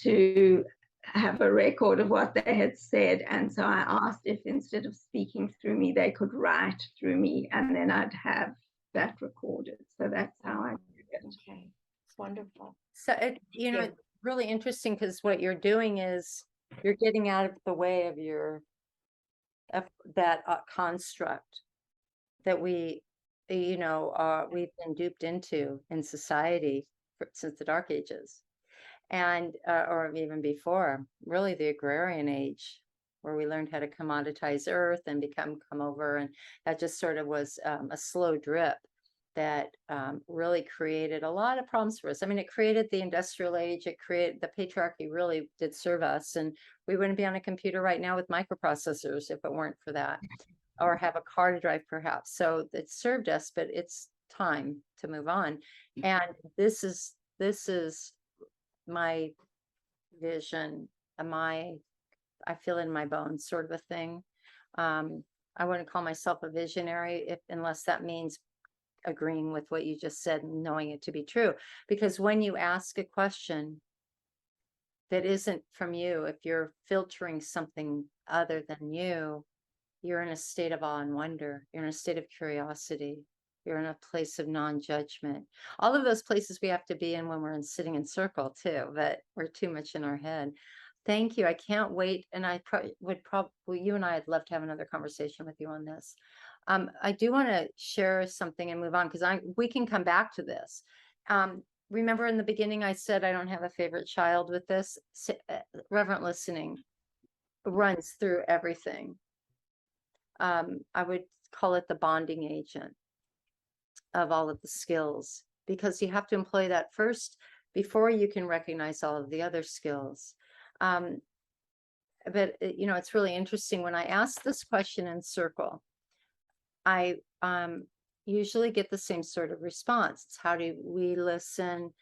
to have a record of what they had said. And so I asked if instead of speaking through me, they could write through me, and then I'd have that recorded. So that's how I did it. Okay, it's wonderful. So it's really interesting, because what you're doing is you're getting out of the way of that construct that we've been duped into in society since the Dark Ages. and or even before, really the agrarian age, where we learned how to commoditize earth and come over, and that just sort of was a slow drip that really created a lot of problems for us. I mean, it created the industrial age, it created the patriarchy, really did serve us, and we wouldn't be on a computer right now with microprocessors if it weren't for that, or have a car to drive perhaps. So it served us, but it's time to move on. And this is my vision, I feel in my bones sort of a thing. I wouldn't call myself a visionary unless that means agreeing with what you just said and knowing it to be true. Because when you ask a question that isn't from you, if you're filtering something other than you, you're in a state of awe and wonder. You're in a state of curiosity. You're in a place of non-judgment. All of those places we have to be in when we're sitting in circle too, but we're too much in our head. Thank you. I can't wait. And I would probably, you and I would love to have another conversation with you on this. I do want to share something and move on, because we can come back to this. Remember in the beginning, I said I don't have a favorite child with this. Reverent listening runs through everything. I would call it the bonding agent of all of the skills, because you have to employ that first before you can recognize all of the other skills. But you know, it's really interesting when I ask this question in circle, I usually get the same sort of response. It's how do we listen?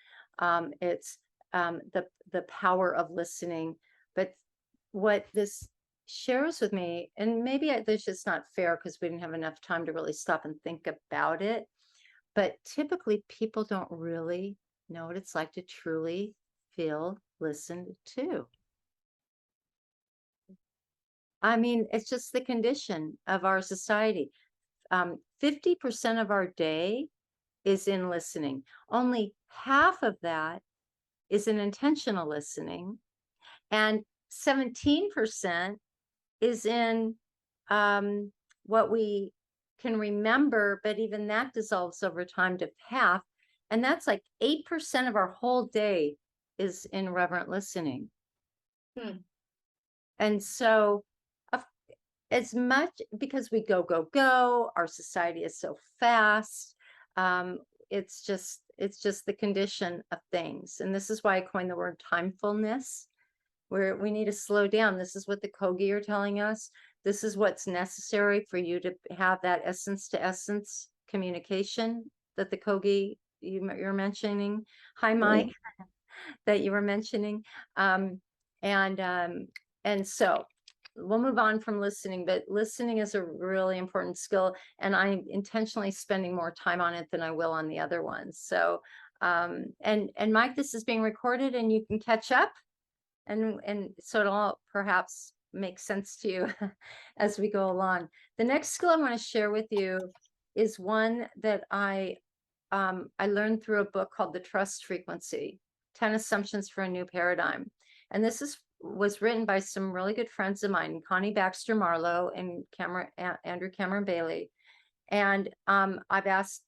It's the power of listening. But what this shares with me, and maybe this is not fair because we didn't have enough time to really stop and think about it, but typically people don't really know what it's like to truly feel listened to. I mean, it's just the condition of our society. 50% of our day is in listening. Only half of that is in intentional listening, and 17% is in what we can remember, but even that dissolves over time to half. And that's like 8% of our whole day is in reverent listening. And so as much, because we go, our society is so fast. It's just the condition of things. And this is why I coined the word timefulness, where we need to slow down. This is what the Kogi are telling us. This is what's necessary for you to have that essence to essence communication that the Kogi you're mentioning. Hi, Mike, that you were mentioning. And so we'll move on from listening, but listening is a really important skill, and I'm intentionally spending more time on it than I will on the other ones. So, and Mike, this is being recorded and you can catch up, and so it'll all perhaps make sense to you as we go along. The next skill I want to share with you is one that I learned through a book called The Trust Frequency, 10 Assumptions for a New Paradigm. And this was written by some really good friends of mine, Connie Baxter Marlowe and Andrew Cameron Bailey. And I've asked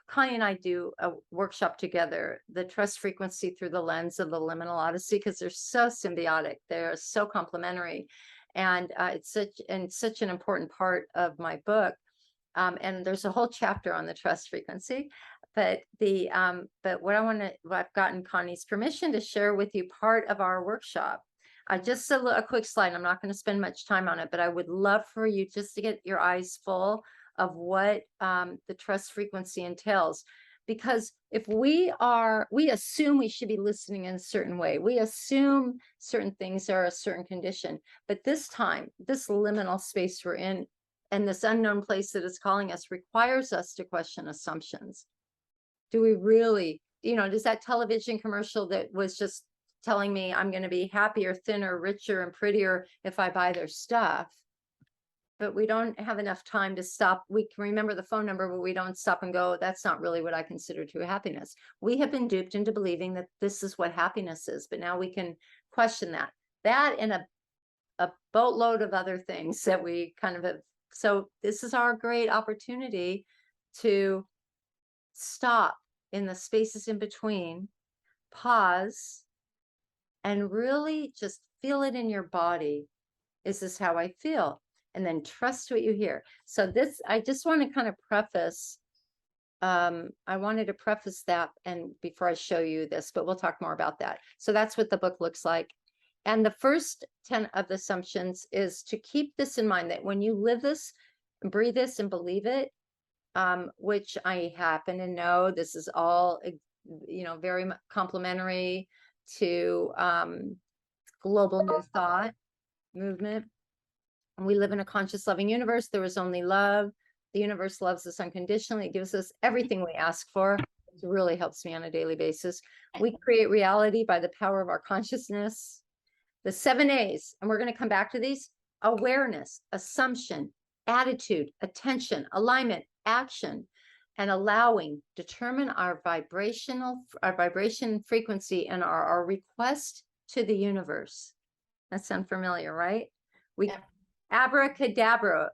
Connie and I do a workshop together, the trust frequency through the lens of the Liminal Odyssey, because they're so symbiotic, they're so complementary, and it's such an important part of my book. And there's a whole chapter on the trust frequency. But what I've gotten Connie's permission to share with you part of our workshop. Just a quick slide. I'm not going to spend much time on it, but I would love for you just to get your eyes full of what the trust frequency entails. Because if we assume we should be listening in a certain way. We assume certain things are a certain condition. But this time, this liminal space we're in, and this unknown place that is calling us, requires us to question assumptions. Do we really, does that television commercial that was just telling me I'm going to be happier, thinner, richer, and prettier if I buy their stuff? But we don't have enough time to stop. We can remember the phone number, but we don't stop and go, that's not really what I consider true happiness. We have been duped into believing that this is what happiness is, but now we can question that. That and a boatload of other things that we kind of have. So this is our great opportunity to stop in the spaces in between, pause, and really just feel it in your body. Is this how I feel? And then trust what you hear. So this, I just want to kind of preface, I wanted to preface that and before I show you this, but we'll talk more about that. So that's what the book looks like. And the first 10 of the assumptions is to keep this in mind, that when you live this, breathe this and believe it, which I happen to know this is all, you know, very complementary to global new thought movement. We live in a conscious, loving universe. There is only love. The universe loves us unconditionally. It gives us everything we ask for. It really helps me on a daily basis. We create reality by the power of our consciousness. The 7 A's, and we're going to come back to these: awareness, assumption, attitude, attention, alignment, action, and allowing. Determine our vibration frequency and our request to the universe. That sound familiar, right? We abracadabra,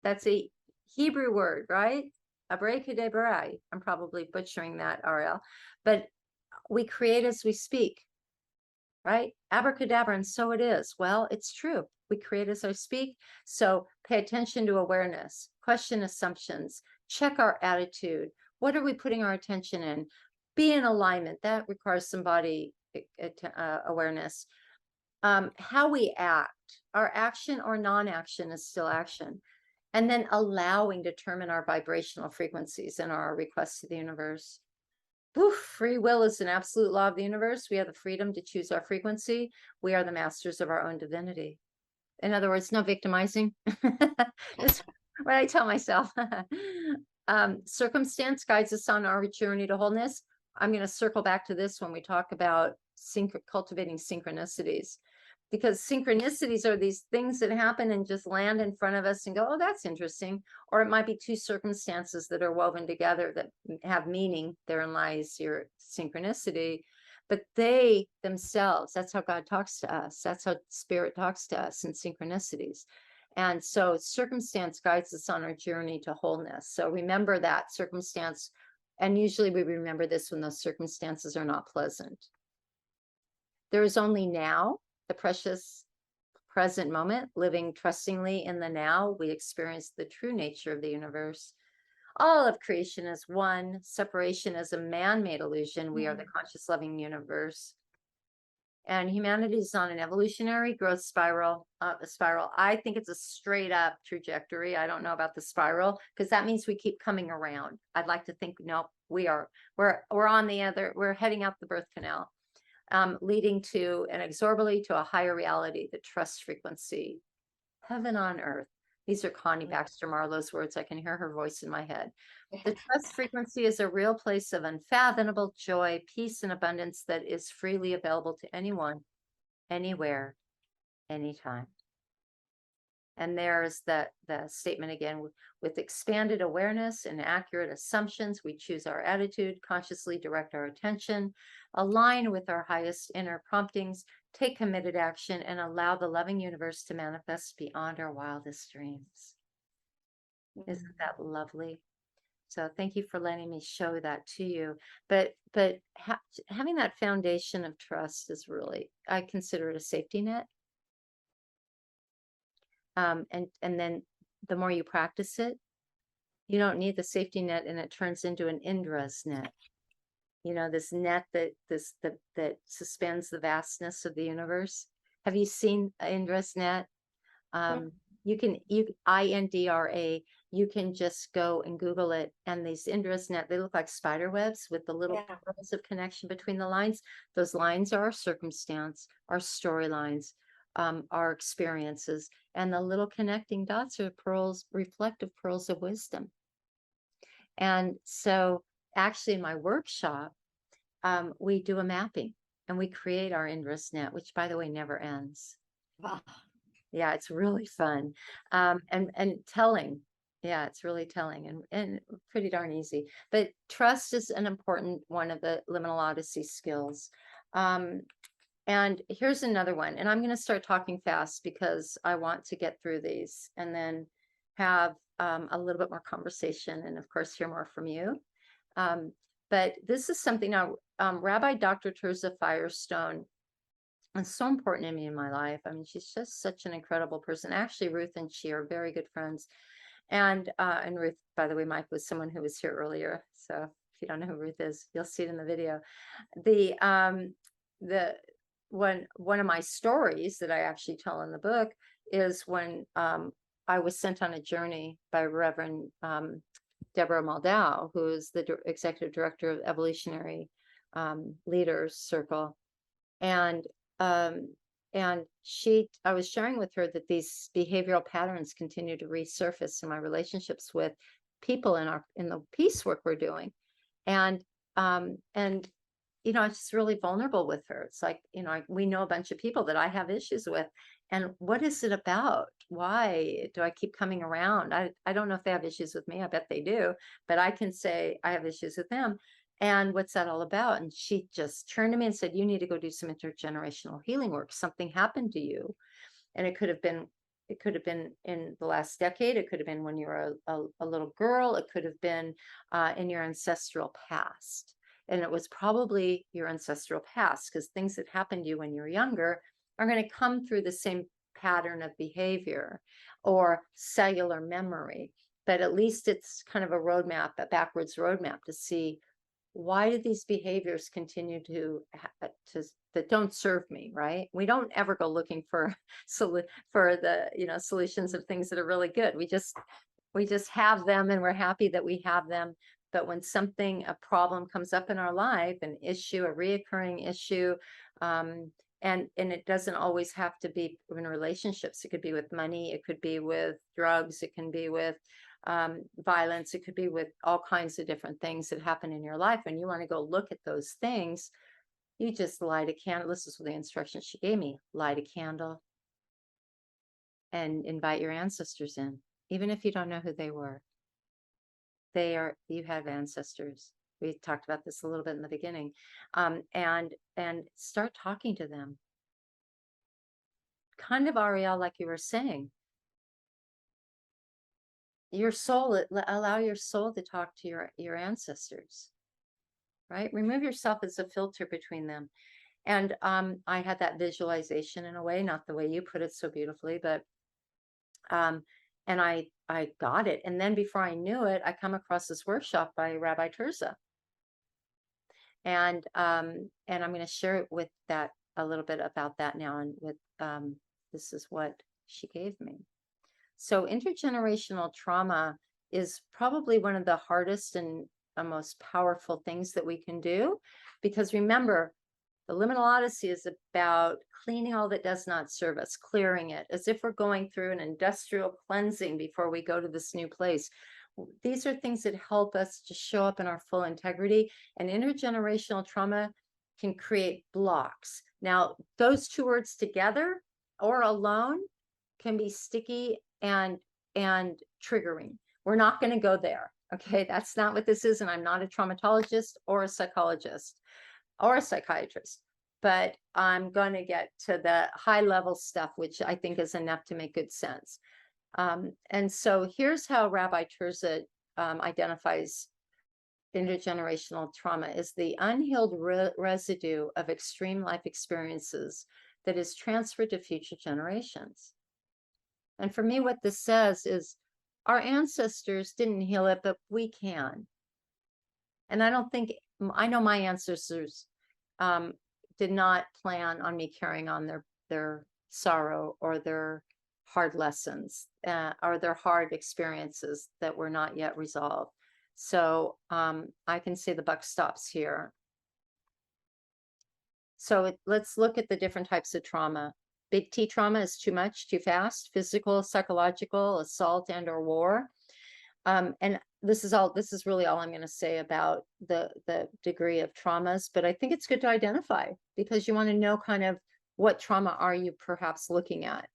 that's a Hebrew word, right? Abracadabra. I'm probably butchering that, RL, but we create as we speak, right? Abracadabra, and so it is. Well, it's true. We create as I speak. So pay attention to awareness, question assumptions, check our attitude. What are we putting our attention in? Be in alignment. That requires some body awareness. How we act, our action or non-action is still action. And then allowing, determine our vibrational frequencies and our requests to the universe. Oof, free will is an absolute law of the universe. We have the freedom to choose our frequency. We are the masters of our own divinity. In other words, no victimizing. That's what I tell myself. Circumstance guides us on our journey to wholeness. I'm going to circle back to this when we talk about cultivating synchronicities, because synchronicities are these things that happen and just land in front of us and go, oh, that's interesting. Or it might be two circumstances that are woven together that have meaning. Therein lies your synchronicity. But they themselves, that's how God talks to us. That's how spirit talks to us in synchronicities. And so circumstance guides us on our journey to wholeness. So remember that circumstance. And usually we remember this when those circumstances are not pleasant. There is only now, the precious present moment. Living trustingly in the now, we experience the true nature of the universe. All of creation is one. Separation is a man-made illusion. We are the conscious, loving universe. And humanity is on an evolutionary growth spiral. I think it's a straight up trajectory. I don't know about the spiral, because that means we keep coming around. I'd like to think, no, we're on the other, we're heading out the birth canal. Leading to inexorably to a higher reality, the trust frequency, heaven on earth. These are Connie Baxter Marlowe's words. I can hear her voice in my head. The trust frequency is a real place of unfathomable joy, peace, and abundance that is freely available to anyone, anywhere, anytime. And there's the statement again, with expanded awareness and accurate assumptions, we choose our attitude, consciously direct our attention, align with our highest inner promptings, take committed action, and allow the loving universe to manifest beyond our wildest dreams. Isn't that lovely? So thank you for letting me show that to you. But having that foundation of trust is really, I consider it a safety net. And then the more you practice it, you don't need the safety net, and it turns into an Indra's net. You know, this net that suspends the vastness of the universe. Have you seen Indra's net? You can INDRA. You can just go and Google it, and these Indra's net, they look like spider webs with the little pearls of connection between the lines. Those lines are our circumstance, our storylines, our experiences, and the little connecting dots are pearls, reflective pearls of wisdom. And so actually in my workshop, we do a mapping and we create our Indra's net, which by the way, never ends. Wow. Yeah, it's really fun. And telling. Yeah, it's really telling and pretty darn easy. But trust is an important one of the Liminal Odyssey skills. And here's another one, and I'm going to start talking fast because I want to get through these and then have a little bit more conversation and of course hear more from you. But this is something now, Rabbi Dr. Teresa Firestone and so important to me in my life. I mean, she's just such an incredible person. Actually, Ruth and she are very good friends. And Ruth, by the way, Mike was someone who was here earlier. So if you don't know who Ruth is, you'll see it in the video. The one of my stories that I actually tell in the book is when I was sent on a journey by Reverend Deborah Muldow, who is the executive director of Evolutionary Leaders Circle. And I was sharing with her that these behavioral patterns continue to resurface in my relationships with people in the peace work we're doing. And you know, it's just really vulnerable with her. It's like, you know, we know a bunch of people that I have issues with. And what is it about? Why do I keep coming around? I don't know if they have issues with me. I bet they do. But I can say I have issues with them. And what's that all about? And she just turned to me and said, you need to go do some intergenerational healing work. Something happened to you. And it could have been in the last decade. It could have been when you were a little girl. It could have been in your ancestral past. And it was probably your ancestral past, because things that happened to you when you were younger are going to come through the same pattern of behavior or cellular memory. But at least it's kind of a roadmap, a backwards roadmap to see, why do these behaviors continue that don't serve me, right? We don't ever go looking for the, you know, solutions of things that are really good. We just have them, and we're happy that we have them. But when a problem comes up in our life, an issue, a reoccurring issue, and it doesn't always have to be in relationships. It could be with money. It could be with drugs. It can be with violence. It could be with all kinds of different things that happen in your life. And you want to go look at those things, you just light a candle. This is the instructions she gave me. Light a candle and invite your ancestors in, even if you don't know who they were. You have ancestors. We talked about this a little bit in the beginning. And start talking to them. Kind of, Ariel, like you were saying, your soul, allow your soul to talk to your ancestors, right? Remove yourself as a filter between them. And I had that visualization in a way, not the way you put it so beautifully, but and I got it. And then before I knew it, I come across this workshop by Rabbi Tirza. And I'm going to share with that a little bit about that now. And with this is what she gave me. So intergenerational trauma is probably one of the hardest and most powerful things that we can do. Because remember, the Liminal Odyssey is about cleaning all that does not serve us, clearing it, as if we're going through an industrial cleansing before we go to this new place. These are things that help us to show up in our full integrity, and intergenerational trauma can create blocks. Now, those two words together or alone can be sticky and triggering. We're not going to go there. Okay, that's not what this is. And I'm not a traumatologist or a psychologist or a psychiatrist, but I'm going to get to the high level stuff, which I think is enough to make good sense. And so here's how Rabbi Tirza identifies intergenerational trauma is the unhealed residue of extreme life experiences that is transferred to future generations. And for me, what this says is our ancestors didn't heal it, but we can. And I know my ancestors did not plan on me carrying on their sorrow or their hard lessons or their hard experiences that were not yet resolved. So I can say the buck stops here. So let's look at the different types of trauma. Big T trauma is too much, too fast, physical, psychological, assault, and or war. And this is really all I'm going to say about the degree of traumas, but I think it's good to identify because you want to know kind of what trauma are you perhaps looking at.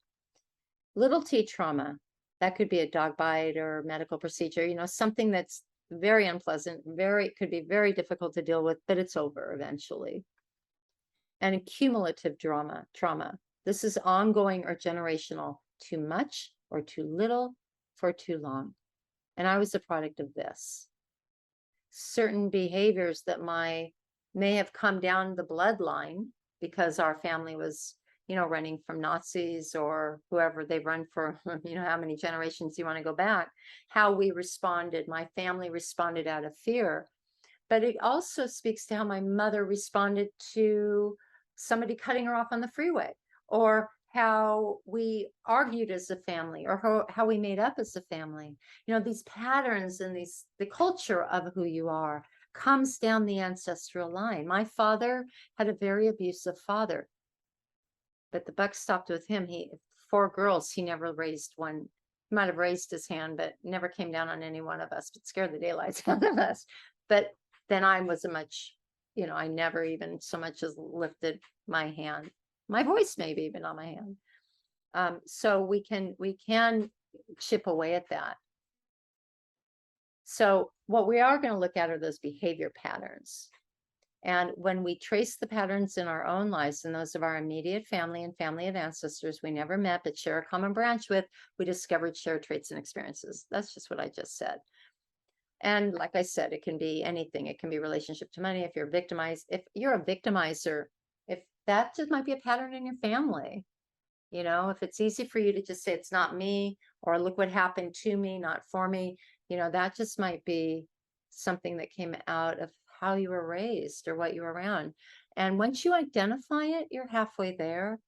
Little T trauma, that could be a dog bite or medical procedure, you know, something that's very unpleasant, could be very difficult to deal with, but it's over eventually. And cumulative trauma. This is ongoing or generational, too much or too little for too long. And I was a product of this. Certain behaviors that may have come down the bloodline because our family was, running from Nazis or whoever they've run for, how many generations you want to go back, how we responded. My family responded out of fear. But it also speaks to how my mother responded to somebody cutting her off on the freeway, or how we argued as a family, or how we made up as a family. These patterns and the culture of who you are comes down the ancestral line. My father had a very abusive father, but the buck stopped with him. 4 girls, he never raised one. He might have raised his hand, but never came down on any one of us, but scared the daylights out of us. But then I was I never even so much as lifted my hand, my voice maybe even on my hand. So we can chip away at that. So what we are going to look at are those behavior patterns. And when we trace the patterns in our own lives and those of our immediate family and family of ancestors we never met but share a common branch with, we discovered shared traits and experiences. That's just what I just said. And like I said, it can be anything. It can be relationship to money. If you're victimized, if you're a victimizer, if that just might be a pattern in your family, if it's easy for you to just say it's not me, or look what happened to me, not for me, that just might be something that came out of how you were raised or what you were around. And once you identify it, you're halfway there.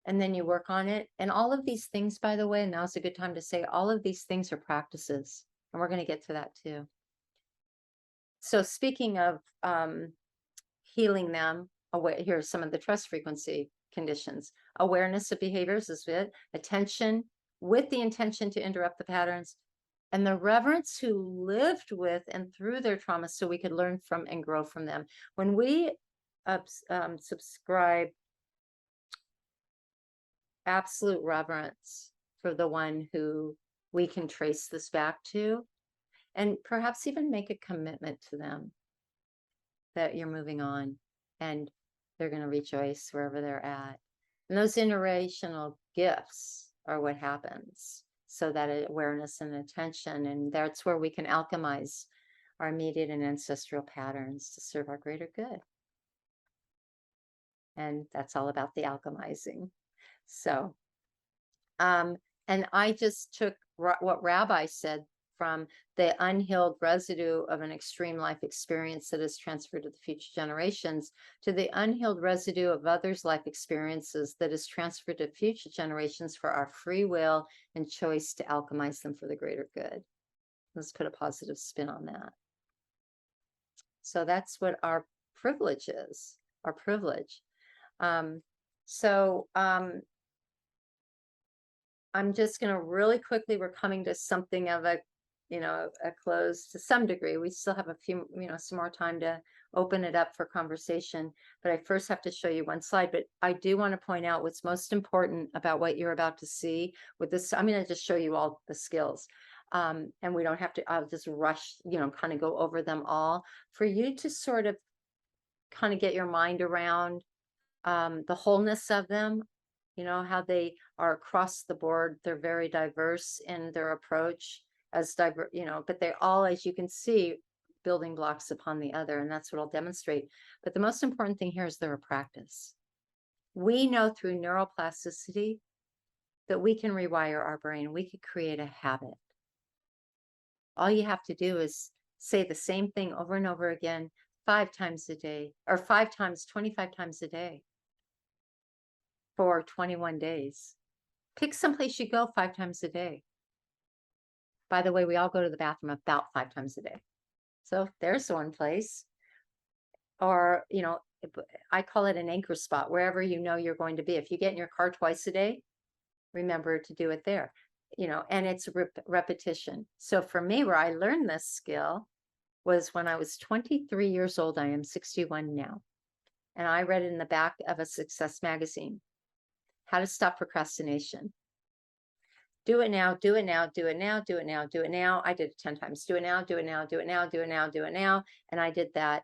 And then you work on it. And all of these things, by the way, now's a good time to say all of these things are practices. And we're going to get to that too. So speaking of healing them, here are some of the trust frequency conditions. Awareness of behaviors is it. Attention with the intention to interrupt the patterns. And the reverence who lived with and through their trauma so we could learn from and grow from them. When we subscribe absolute reverence for the one who we can trace this back to, and perhaps even make a commitment to them that you're moving on and they're going to rejoice wherever they're at. And those intergenerational gifts are what happens. So that awareness and attention, and that's where we can alchemize our immediate and ancestral patterns to serve our greater good. And that's all about the alchemizing. So, and I just took what Rabbi said from the unhealed residue of an extreme life experience that is transferred to the future generations to the unhealed residue of others' life experiences that is transferred to future generations for our free will and choice to alchemize them for the greater good. Let's put a positive spin on that. So that's what our privilege is, our privilege. I'm just going to really quickly, we're coming to something of a close to some degree. We still have a few, some more time to open it up for conversation, but I first have to show you one slide. But I do want to point out what's most important about what you're about to see with this. I'm going to just show you all the skills. And we don't have to, I'll just rush, kind of go over them all for you to sort of kind of get your mind around the wholeness of them, how they are across the board. They're very diverse in their approach. But they're all, as you can see, building blocks upon the other, and that's what I'll demonstrate. But the most important thing here is they're a practice. We know through neuroplasticity that we can rewire our brain. We could create a habit. All you have to do is say the same thing over and over again 5 times a day, or 25 times a day for 21 days. Pick someplace you go 5 times a day. By the way, we all go to the bathroom about 5 times a day. So there's one place. Or, I call it an anchor spot, wherever you're going to be. If you get in your car twice a day, remember to do it there, and it's repetition. So for me, where I learned this skill was when I was 23 years old. I am 61 now. And I read it in the back of a Success magazine, How to Stop Procrastination. Do it now, do it now, do it now, do it now, do it now. I did it 10 times. Do it now, do it now, do it now, do it now, do it now. And I did that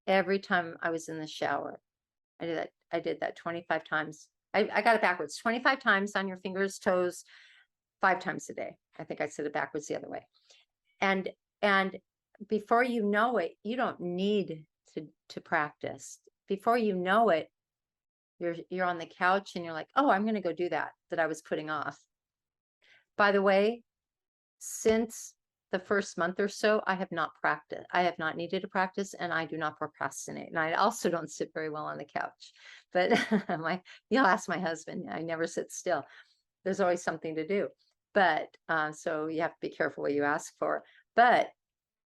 every time I was in the shower. I did that 25 times. I got it backwards. 25 times on your fingers, toes, 5 times a day. I think I said it backwards the other way. And before you know it, you don't need to practice. Before you know it, You're on the couch and you're like, oh, I'm going to go do that I was putting off. By the way, since the first month or so, I have not practiced. I have not needed to practice, and I do not procrastinate. And I also don't sit very well on the couch. But you'll ask my husband. I never sit still. There's always something to do. But so you have to be careful what you ask for. But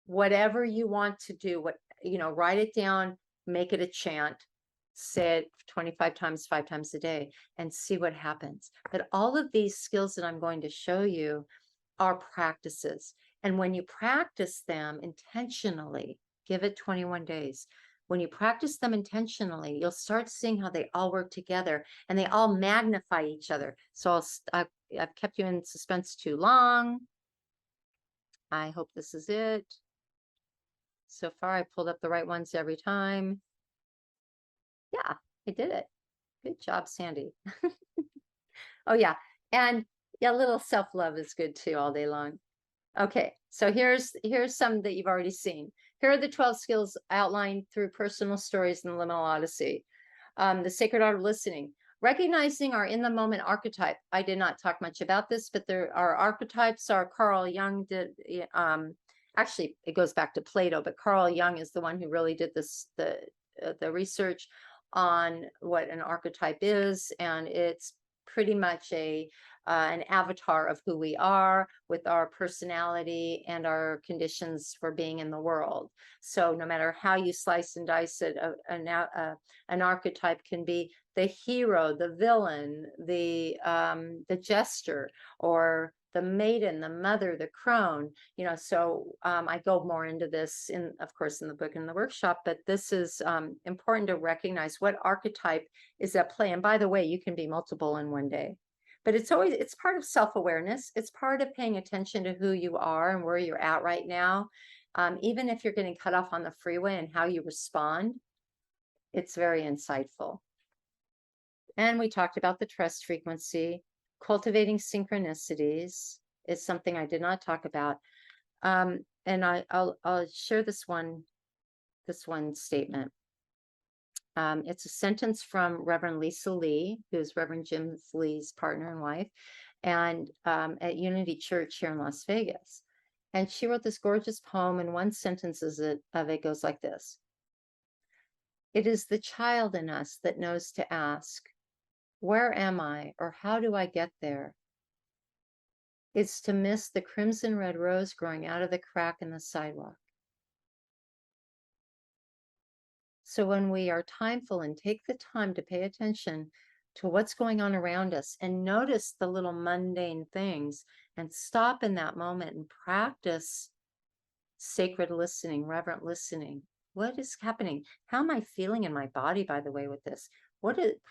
whatever you want to do, write it down, make it a chant, say it 25 times, 5 times a day, and see what happens. But all of these skills that I'm going to show you are practices. And when you practice them intentionally, give it 21 days. When you practice them intentionally, you'll start seeing how they all work together and they all magnify each other. So I've kept you in suspense too long. I hope this is it. So far, I pulled up the right ones every time. Yeah, I did it. Good job, Sandy. Oh, yeah. And yeah, a little self-love is good too all day long. Okay, so here's some that you've already seen. Here are the 12 skills outlined through personal stories in the Liminal Odyssey. The sacred art of listening. Recognizing our in-the-moment archetype. I did not talk much about this, but our archetypes are Carl Jung did, actually, it goes back to Plato, but Carl Jung is the one who really did the research on what an archetype is, and it's pretty much an avatar of who we are with our personality and our conditions for being in the world. So no matter how you slice and dice it, an archetype can be the hero, the villain, the jester, or the maiden, the mother, the crone, so I go more into this of course, in the book and the workshop, but this is important to recognize what archetype is at play. And by the way, you can be multiple in one day, but it's part of self-awareness. It's part of paying attention to who you are and where you're at right now. Even if you're getting cut off on the freeway and how you respond, it's very insightful. And we talked about the trust frequency. Cultivating synchronicities is something I did not talk about. And I'll share this one statement. It's a sentence from Reverend Lisa Lee, who's Reverend Jim Lee's partner and wife, and at Unity Church here in Las Vegas. And she wrote this gorgeous poem, and one sentence of it goes like this. It is the child in us that knows to ask, where am I, or how do I get there? It's to miss the crimson red rose growing out of the crack in the sidewalk. So when we are timeful and take the time to pay attention to what's going on around us and notice the little mundane things and stop in that moment and practice sacred listening, reverent listening. What is happening? How am I feeling in my body, by the way, with this?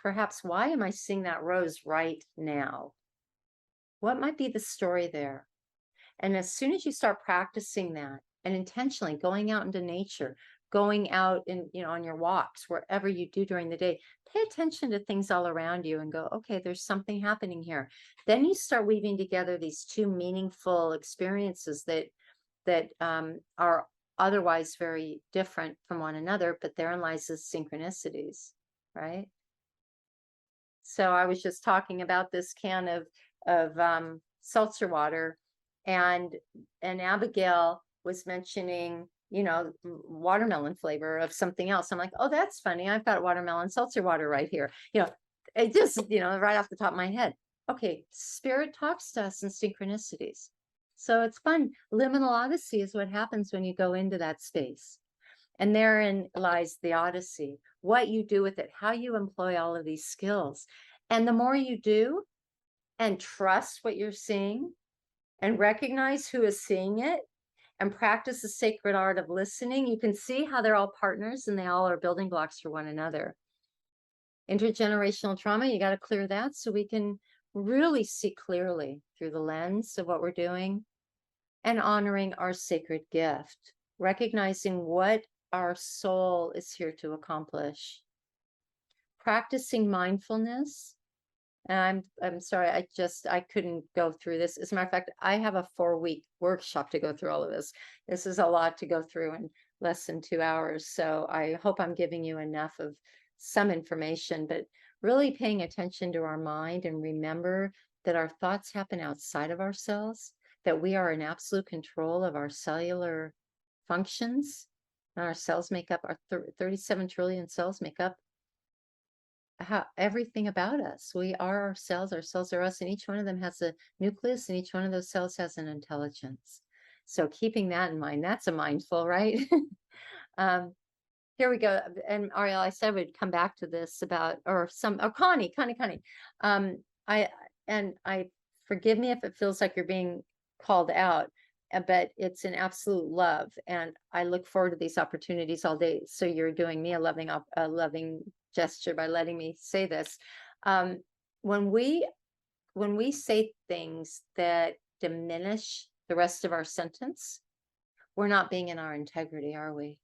Perhaps why am I seeing that rose right now? What might be the story there? And as soon as you start practicing that and intentionally going out into nature, going out on your walks, wherever you do during the day, pay attention to things all around you and go, okay, there's something happening here. Then you start weaving together these two meaningful experiences that are otherwise very different from one another, but therein lies the synchronicities, right? So I was just talking about this can of seltzer water, and Abigail was mentioning, watermelon flavor of something else. I'm like, oh, that's funny. I've got watermelon seltzer water right here. It just, right off the top of my head. Okay, spirit talks to us in synchronicities. So it's fun. Liminal Odyssey is what happens when you go into that space. And therein lies the Odyssey, what you do with it, how you employ all of these skills. And the more you do and trust what you're seeing and recognize who is seeing it and practice the sacred art of listening, you can see how they're all partners and they all are building blocks for one another. Intergenerational trauma, you got to clear that so we can really see clearly through the lens of what we're doing, and honoring our sacred gift, recognizing what our soul is here to accomplish. Practicing mindfulness. And I'm sorry, I couldn't go through this. As a matter of fact, I have a 4-week workshop to go through all of this. This is a lot to go through in less than 2 hours. So I hope I'm giving you enough of some information, but really paying attention to our mind and remember that our thoughts happen outside of ourselves, that we are in absolute control of our cellular functions. And our cells make up, our 37 trillion cells make up everything about us. We are our cells are us, and each one of them has a nucleus, and each one of those cells has an intelligence. So keeping that in mind, that's a mindful, right? Here we go. And Ariel, I said we'd come back to this about, or Connie. I forgive me if it feels like you're being called out, but it's an absolute love. And I look forward to these opportunities all day. So you're doing me a loving gesture by letting me say this. When we say things that diminish the rest of our sentence, we're not being in our integrity, are we?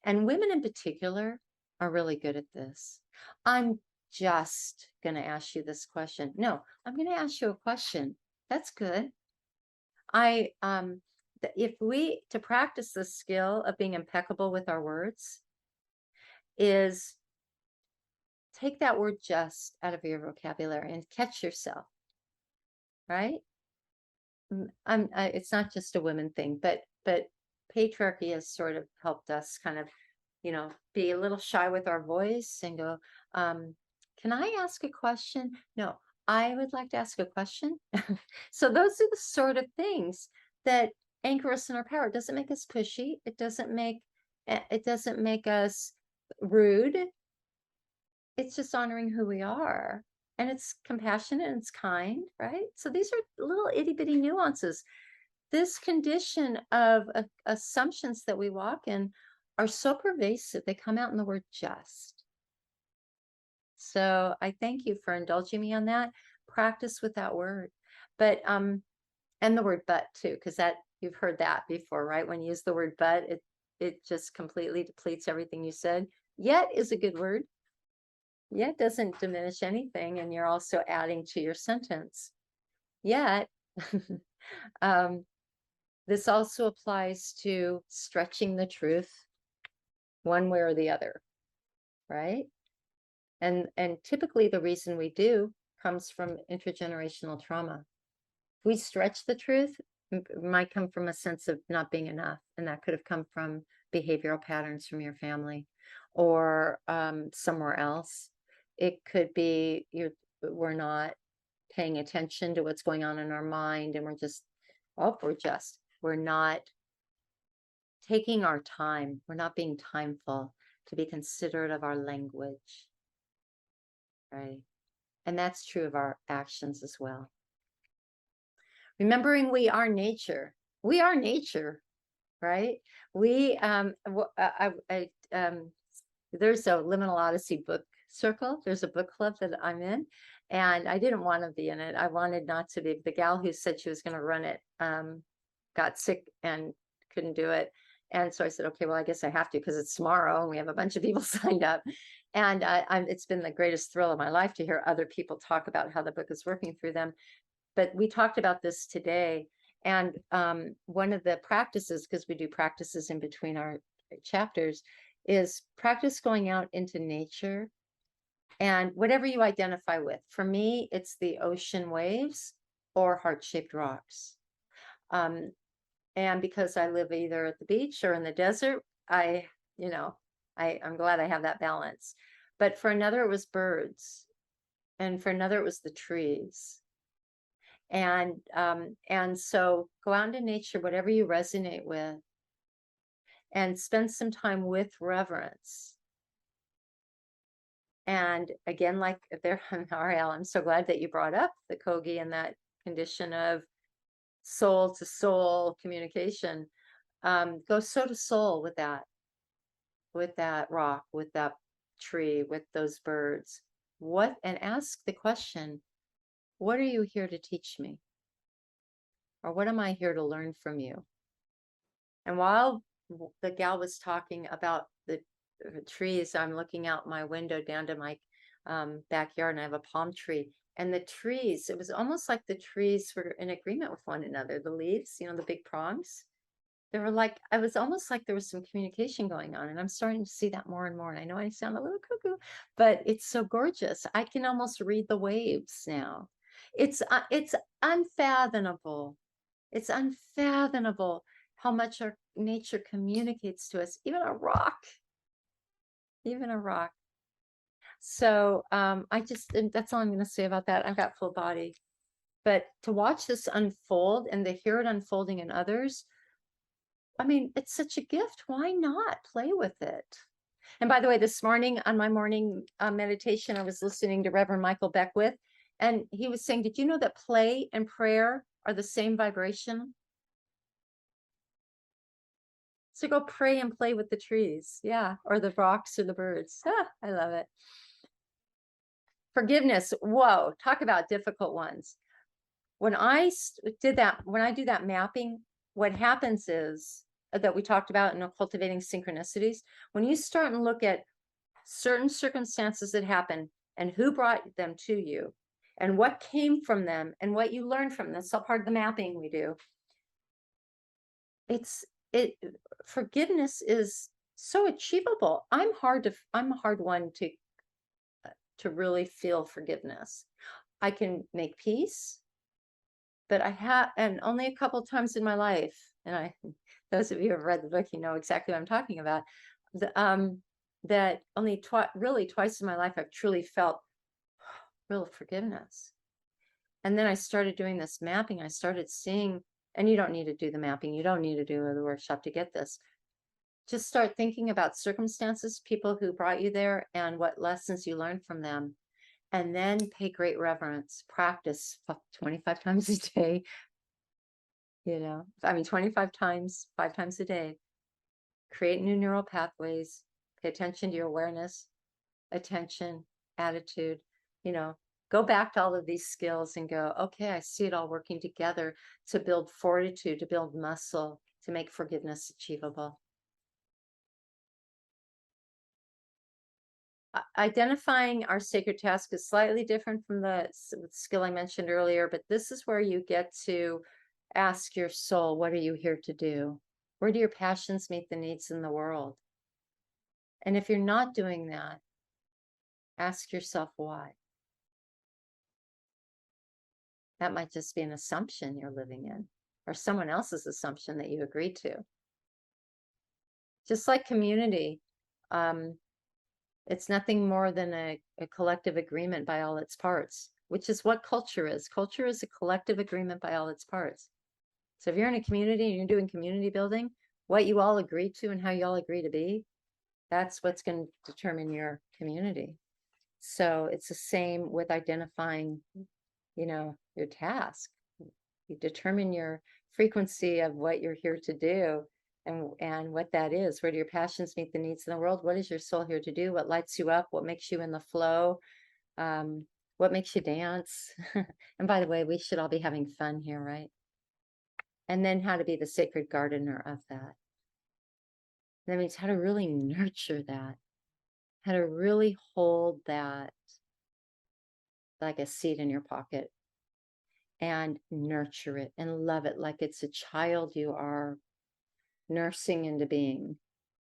And women in particular are really good at this. I'm just going to ask you this question. No, I'm going to ask you a question. That's good. If we, to practice the skill of being impeccable with our words, is take that word just out of your vocabulary and catch yourself, right? It's not just a women thing, but patriarchy has sort of helped us kind of, be a little shy with our voice and go, can I ask a question? No, I would like to ask a question. So those are the sort of things that anchor us in our power. It doesn't make us pushy. It doesn't make us rude. It's just honoring who we are. And it's compassionate and it's kind, right? So these are little itty bitty nuances. This condition of assumptions that we walk in are so pervasive, they come out in the word just. So I thank you for indulging me on that. Practice with that word. But, and the word but too, because that you've heard that before, right? When you use the word but, it just completely depletes everything you said. Yet is a good word. Yet doesn't diminish anything, and you're also adding to your sentence. Yet, this also applies to stretching the truth one way or the other, right? And typically the reason we do comes from intergenerational trauma. If we stretch the truth, it might come from a sense of not being enough, and that could have come from behavioral patterns from your family or somewhere else. It could be we're not paying attention to what's going on in our mind, and we're not taking our time. We're not being timeful to be considerate of our language, right? And that's true of our actions as well. Remembering we are nature. We are nature, right? There's a Liminal Odyssey book circle. There's a book club that I'm in, and I didn't want to be in it. I wanted not to be. The gal who said she was going to run it got sick and couldn't do it. And so I said, okay, well, I guess I have to because it's tomorrow and we have a bunch of people signed up. And it's been the greatest thrill of my life to hear other people talk about how the book is working through them. But we talked about this today. And one of the practices, because we do practices in between our chapters, is practice going out into nature and whatever you identify with. For me, it's the ocean waves or heart-shaped rocks. And because I live either at the beach or in the desert, I'm glad I have that balance. But for another, it was birds. And for another, it was the trees. And so go out into nature, whatever you resonate with, and spend some time with reverence. And again, like there, Ariel, I'm so glad that you brought up the Kogi and that condition of soul to soul communication. Go soul to soul with that rock, with that tree, with those birds. And ask the question, what are you here to teach me? Or what am I here to learn from you? And while the gal was talking about the trees, I'm looking out my window down to my backyard, and I have a palm tree. And the trees, it was almost like the trees were in agreement with one another. The leaves, the big prongs, They were like, I was almost like there was some communication going on, and I'm starting to see that more and more. And I know I sound a little cuckoo, but it's so gorgeous. I can almost read the waves now. It's unfathomable. It's unfathomable how much our nature communicates to us, even a rock, even a rock. So and that's all I'm going to say about that. I've got full body, but to watch this unfold and to hear it unfolding in others, I mean, it's such a gift. Why not play with it? And by the way, this morning on my morning meditation, I was listening to Reverend Michael Beckwith, and he was saying, did you know that play and prayer are the same vibration? So go pray and play with the trees. Yeah. Or the rocks or the birds. Ah, I love it. Forgiveness. Whoa. Talk about difficult ones. When I do that mapping, what happens is that we talked about in cultivating synchronicities. When you start and look at certain circumstances that happen and who brought them to you and what came from them and what you learned from them, that's all part of the mapping we do. Forgiveness is so achievable. I'm a hard one to really feel forgiveness. I can make peace, but I have, and only a couple of times in my life, and those of you who have read the book, you know exactly what I'm talking about. That only really twice in my life I've truly felt real forgiveness. And then I started doing this mapping. I started seeing, and you don't need to do the mapping. You don't need to do the workshop to get this. Just start thinking about circumstances, people who brought you there, and what lessons you learned from them. And then pay great reverence, practice 25 times a day. 25 times, 5 times a day. Create new neural pathways. Pay attention to your awareness, attention, attitude. Go back to all of these skills and go, okay, I see it all working together to build fortitude, to build muscle, to make forgiveness achievable. Identifying our sacred task is slightly different from the skill I mentioned earlier, but this is where you get to ask your soul, what are you here to do? Where do your passions meet the needs in the world? And if you're not doing that, ask yourself why. That might just be an assumption you're living in, or someone else's assumption that you agreed to. Just like community, it's nothing more than a collective agreement by all its parts, which is what culture is. Culture is a collective agreement by all its parts. So if you're in a community and you're doing community building, what you all agree to and how you all agree to be, that's what's going to determine your community. So it's the same with identifying, your task. You determine your frequency of what you're here to do and what that is. Where do your passions meet the needs in the world? What is your soul here to do? What lights you up? What makes you in the flow? What makes you dance? And by the way, we should all be having fun here, right? And then how to be the sacred gardener of that. That means how to really nurture that, how to really hold that like a seed in your pocket and nurture it and love it like it's a child you are nursing into being.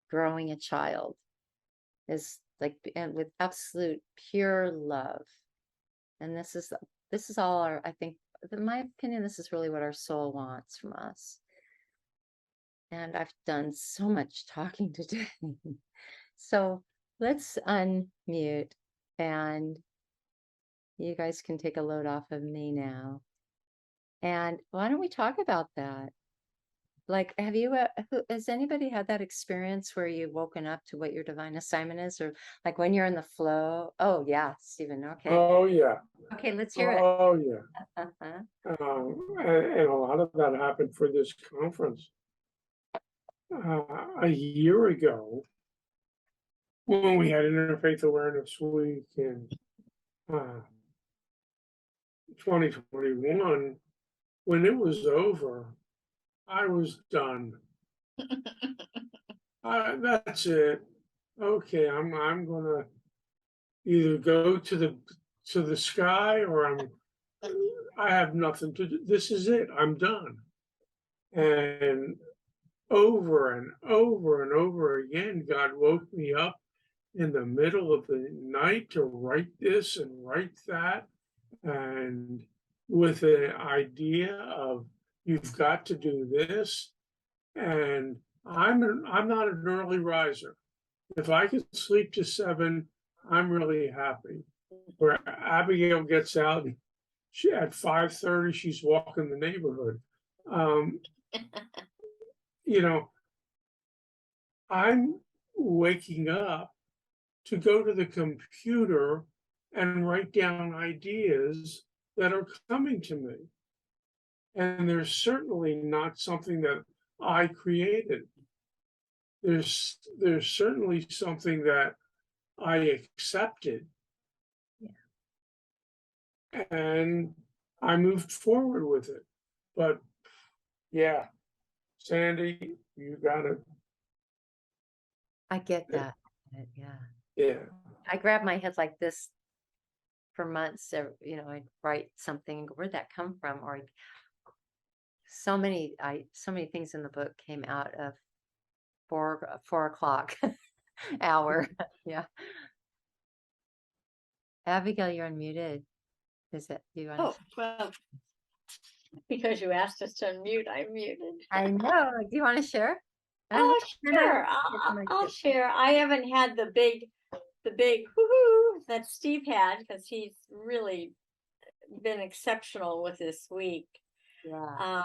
Growing a child is like, and with absolute pure love. And this is all I think, in my opinion, this is really what our soul wants from us. And I've done so much talking today. So let's unmute and you guys can take a load off of me now. And why don't we talk about that? Like, has anybody had that experience where you've woken up to what your divine assignment is? Or like when you're in the flow? Oh yeah, Stephen, okay. Oh, yeah. Okay, let's hear it. Oh, yeah. And a lot of that happened for this conference. A year ago, when we had Interfaith Awareness Week in 2021, when it was over, I was done. That's it. Okay, I'm gonna either go to the sky, or I have nothing to do. This is it. I'm done. And over and over and over again, God woke me up in the middle of the night to write this and write that, and with an idea of you've got to do this. And I'm not an early riser. If I can sleep to 7, I'm really happy. Where Abigail gets out, and she at 5:30 she's walking the neighborhood. You know, I'm waking up to go to the computer and write down ideas that are coming to me. And there's certainly not something that I created. There's certainly something that I accepted. Yeah. And I moved forward with it. But yeah, Sandy, you gotta. I get that. Yeah. Yeah. I grab my head like this for months. So, I write something and go, where'd that come from? Or so many things in the book came out of 4 o'clock hour. Yeah. Abigail, you're unmuted. Is it you? Oh, well, because you asked us to unmute, I muted. I know. Do you want to share? Oh, sure. I'll share. I haven't had the big woohoo that Steve had, because he's really been exceptional with this week. Yeah.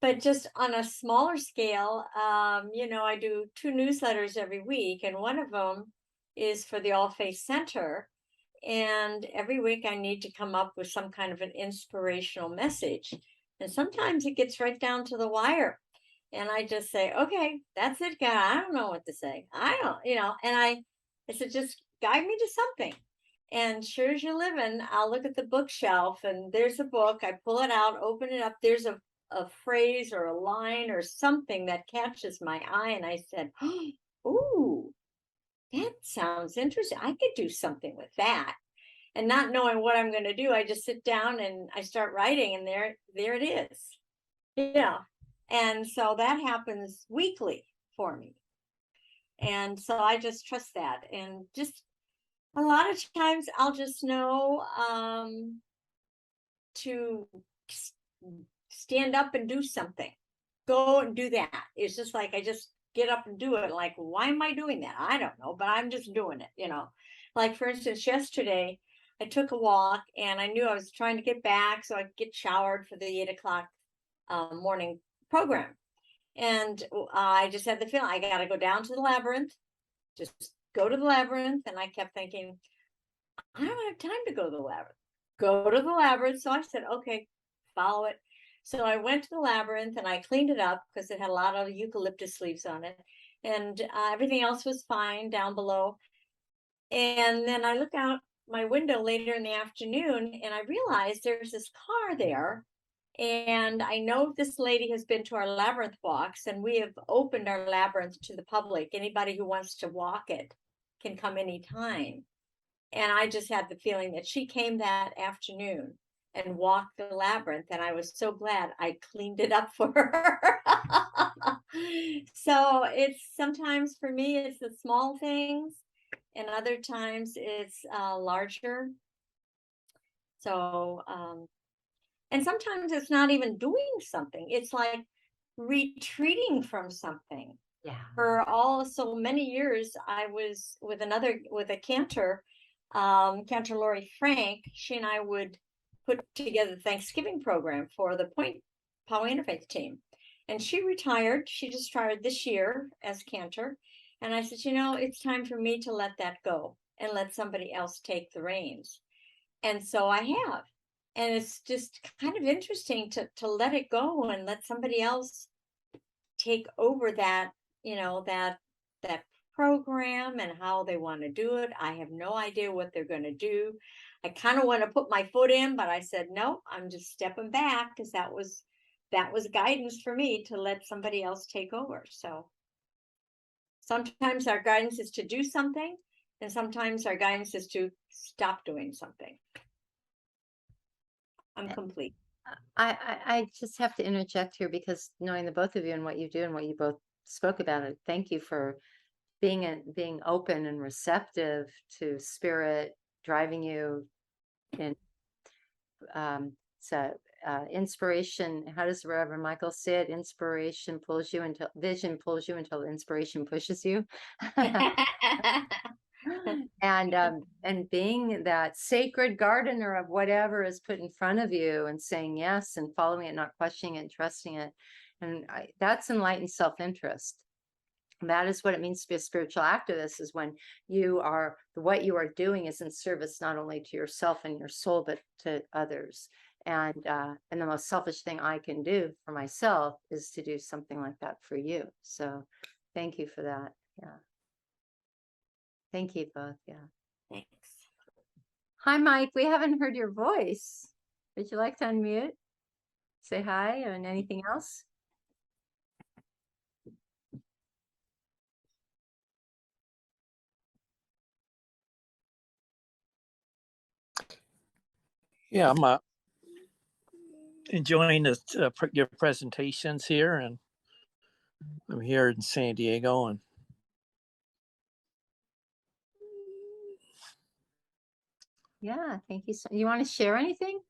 But just on a smaller scale, I do 2 newsletters every week, and one of them is for the All Faith Center. And every week I need to come up with some kind of an inspirational message. And sometimes it gets right down to the wire. And I just say, okay, that's it, God. I don't know what to say. I don't, and I said, just guide me to something. And sure as you're living, I'll look at the bookshelf and there's a book. I pull it out, open it up. There's a phrase or a line or something that catches my eye. And I said, ooh, that sounds interesting. I could do something with that. And not knowing what I'm going to do, I just sit down and I start writing, and there it is. And so that happens weekly for me. And so I just trust that. And just a lot of times I'll just know to stand up and do something. Go and do that. It's just like I just get up and do it. Like, why am I doing that? I don't know, but I'm just doing it, Like, for instance, yesterday I took a walk and I knew I was trying to get back so I could get showered for the 8 o'clock morning program. And I just had the feeling I got to go down to the labyrinth, just go to the labyrinth. And I kept thinking, I don't have time to go to the labyrinth. Go to the labyrinth. So I said, okay, follow it. So I went to the labyrinth and I cleaned it up because it had a lot of eucalyptus leaves on it. And everything else was fine down below. And then I look out my window later in the afternoon and I realized there's this car there. And I know this lady has been to our labyrinth walks, and we have opened our labyrinth to the public. Anybody who wants to walk it can come anytime. And I just had the feeling that she came that afternoon and walked the labyrinth. And I was so glad I cleaned it up for her. So it's sometimes for me, it's the small things. And other times it's larger. So, and sometimes it's not even doing something. It's like retreating from something. Yeah. For so many years, I was with a cantor, Cantor Lori Frank. She and I would put together the Thanksgiving program for the Point Power Interfaith team. And she retired. She just retired this year as cantor. And I said, it's time for me to let that go and let somebody else take the reins. And so I have. And it's just kind of interesting to let it go and let somebody else take over that, that program and how they want to do it. I have no idea what they're going to do. I kind of want to put my foot in, but I said, no, I'm just stepping back because that was guidance for me to let somebody else take over. So sometimes our guidance is to do something, and sometimes our guidance is to stop doing something. I'm complete. I just have to interject here because knowing the both of you and what you do and what you both spoke about it, thank you for being open and receptive to spirit driving you in so inspiration. How does Reverend Michael say it? Inspiration pulls you until vision pulls you until inspiration pushes you. And being that sacred gardener of whatever is put in front of you and saying yes and following it, not questioning it, and trusting it. And that's enlightened self-interest. That is what it means to be a spiritual activist, is when what you are doing is in service not only to yourself and your soul, but to others. And the most selfish thing I can do for myself is to do something like that for you. So thank you for that. Yeah. Thank you both. Yeah. Thanks. Hi, Mike. We haven't heard your voice. Would you like to unmute? Say hi and anything else? Yeah, I'm enjoying your presentations here, and I'm here in San Diego. And Yeah, thank you. You want to share anything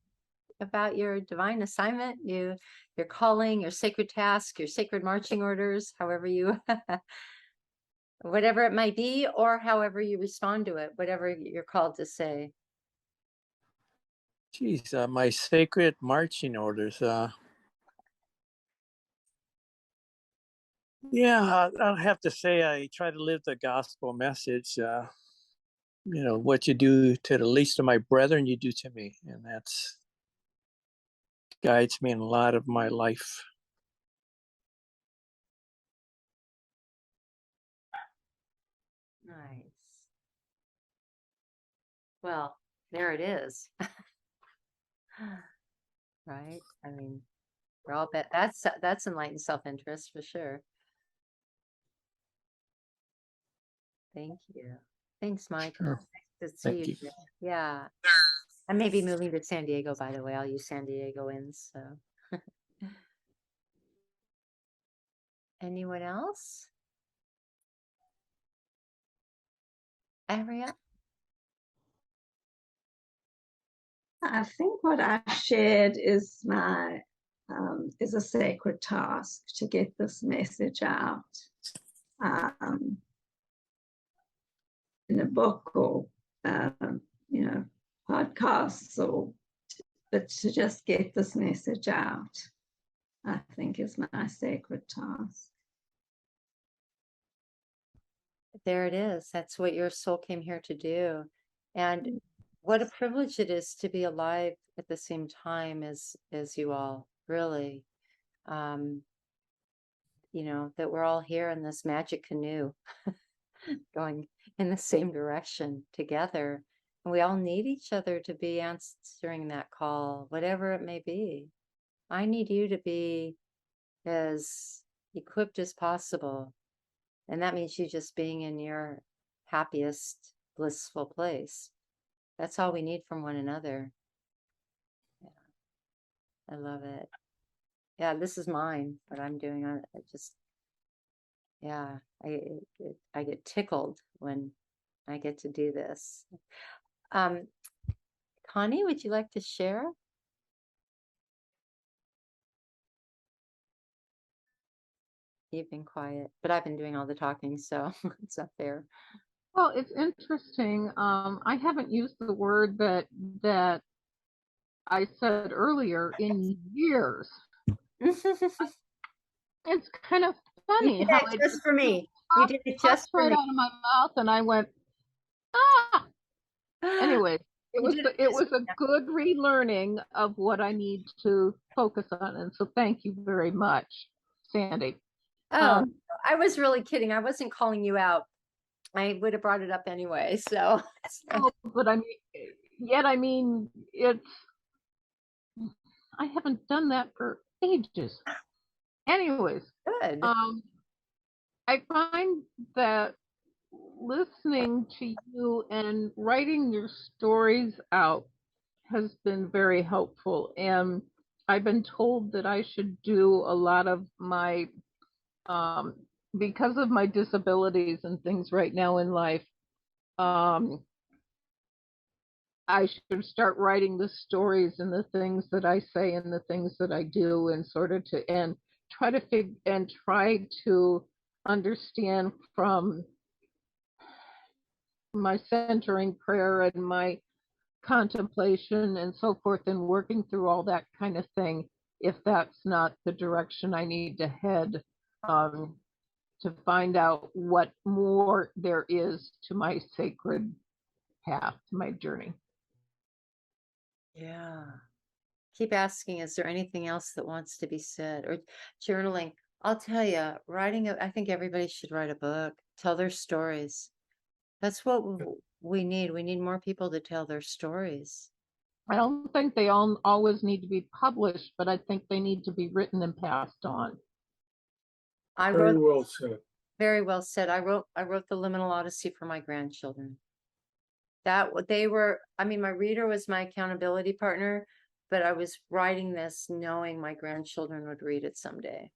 about your divine assignment, your calling, your sacred task, your sacred marching orders, however you, whatever it might be, or however you respond to it, whatever you're called to say. geez, my sacred marching orders. Yeah, I'll have to say I try to live the gospel message. What you do to the least of my brethren, you do to me, and that's guides me in a lot of my life. Nice. Well, there it is. Right? I mean, we're all that's enlightened self-interest for sure. Thank you. Thanks, Mike. Sure. Nice to see Thank you. you. Yeah. I may be moving to San Diego, by the way. I'll use San Diegoans. So, anyone else? Ariel? I think what I shared is is a sacred task to get this message out in a book or podcasts, but to just get this message out, I think is my sacred task. There it is. That's what your soul came here to do. And what a privilege it is to be alive at the same time as you all, really. That we're all here in this magic canoe going in the same direction together. And we all need each other to be answering that call, whatever it may be. I need you to be as equipped as possible. And that means you just being in your happiest, blissful place. That's all we need from one another. Yeah. I love it. Yeah, this is mine, what I'm doing. I get tickled when I get to do this. Connie, would you like to share? You've been quiet, but I've been doing all the talking, so it's not fair. Well, it's interesting. I haven't used the word that I said earlier in years. It's kind of funny. You did that just for me. You did it just for right me. out of my mouth, and I went, ah. Anyway, it was a good relearning of what I need to focus on, and so thank you very much, Sandy. Oh, I was really kidding. I wasn't calling you out. I would have brought it up anyway. So, but I mean, I haven't done that for ages. Anyways, good. I find that listening to you and writing your stories out has been very helpful. And I've been told that I should do a lot of my, um, because of my disabilities and things right now in life, um, I should start writing the stories and the things that I say and the things that I do, and sort of to and try to understand from my centering prayer and my contemplation and so forth, and working through all that kind of thing, if that's not the direction I need to head, um, to find out what more there is to my sacred path, my journey. Yeah. Keep asking, is there anything else that wants to be said? Or journaling. I'll tell you, I think everybody should write a book, tell their stories. That's what we need. We need more people to tell their stories. I don't think they all always need to be published, but I think they need to be written and passed on. Very well said. Very well said. I wrote the Liminal Odyssey for my grandchildren. That what they were, I mean, my reader was my accountability partner, but I was writing this knowing my grandchildren would read it someday,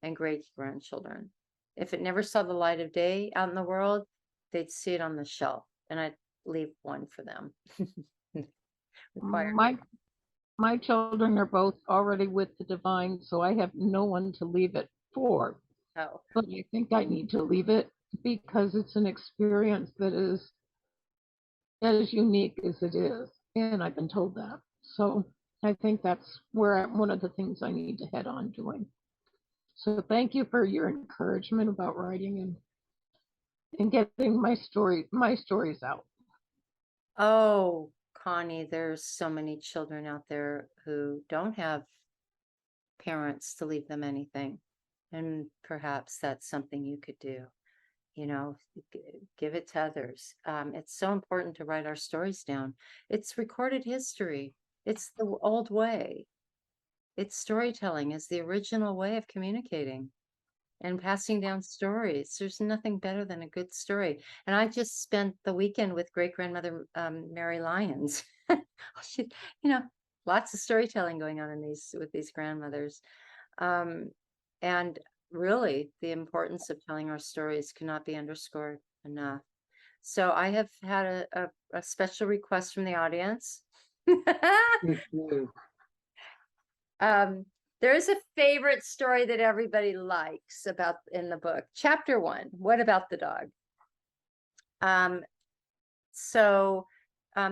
and great grandchildren. If it never saw the light of day out in the world, they'd see it on the shelf, and I'd leave one for them. My children are both already with the divine, so I have no one to leave it for. Oh. But I think I need to leave it because it's an experience that is as unique as it is, and I've been told that. So I think that's one of the things I need to head on doing. So thank you for your encouragement about writing and getting my stories out. Oh, Connie, there's so many children out there who don't have parents to leave them anything. And perhaps that's something you could do, you know, give it to others. It's so important to write our stories down. It's recorded history. It's the old way. It's storytelling is the original way of communicating and passing down stories. There's nothing better than a good story. And I just spent the weekend with great grandmother Mary Lyons. She, you know, lots of storytelling going on with these grandmothers. And really, the importance of telling our stories cannot be underscored enough. So I have had a special request from the audience. There's a favorite story that everybody likes about in the book. Chapter 1, What About the Dog?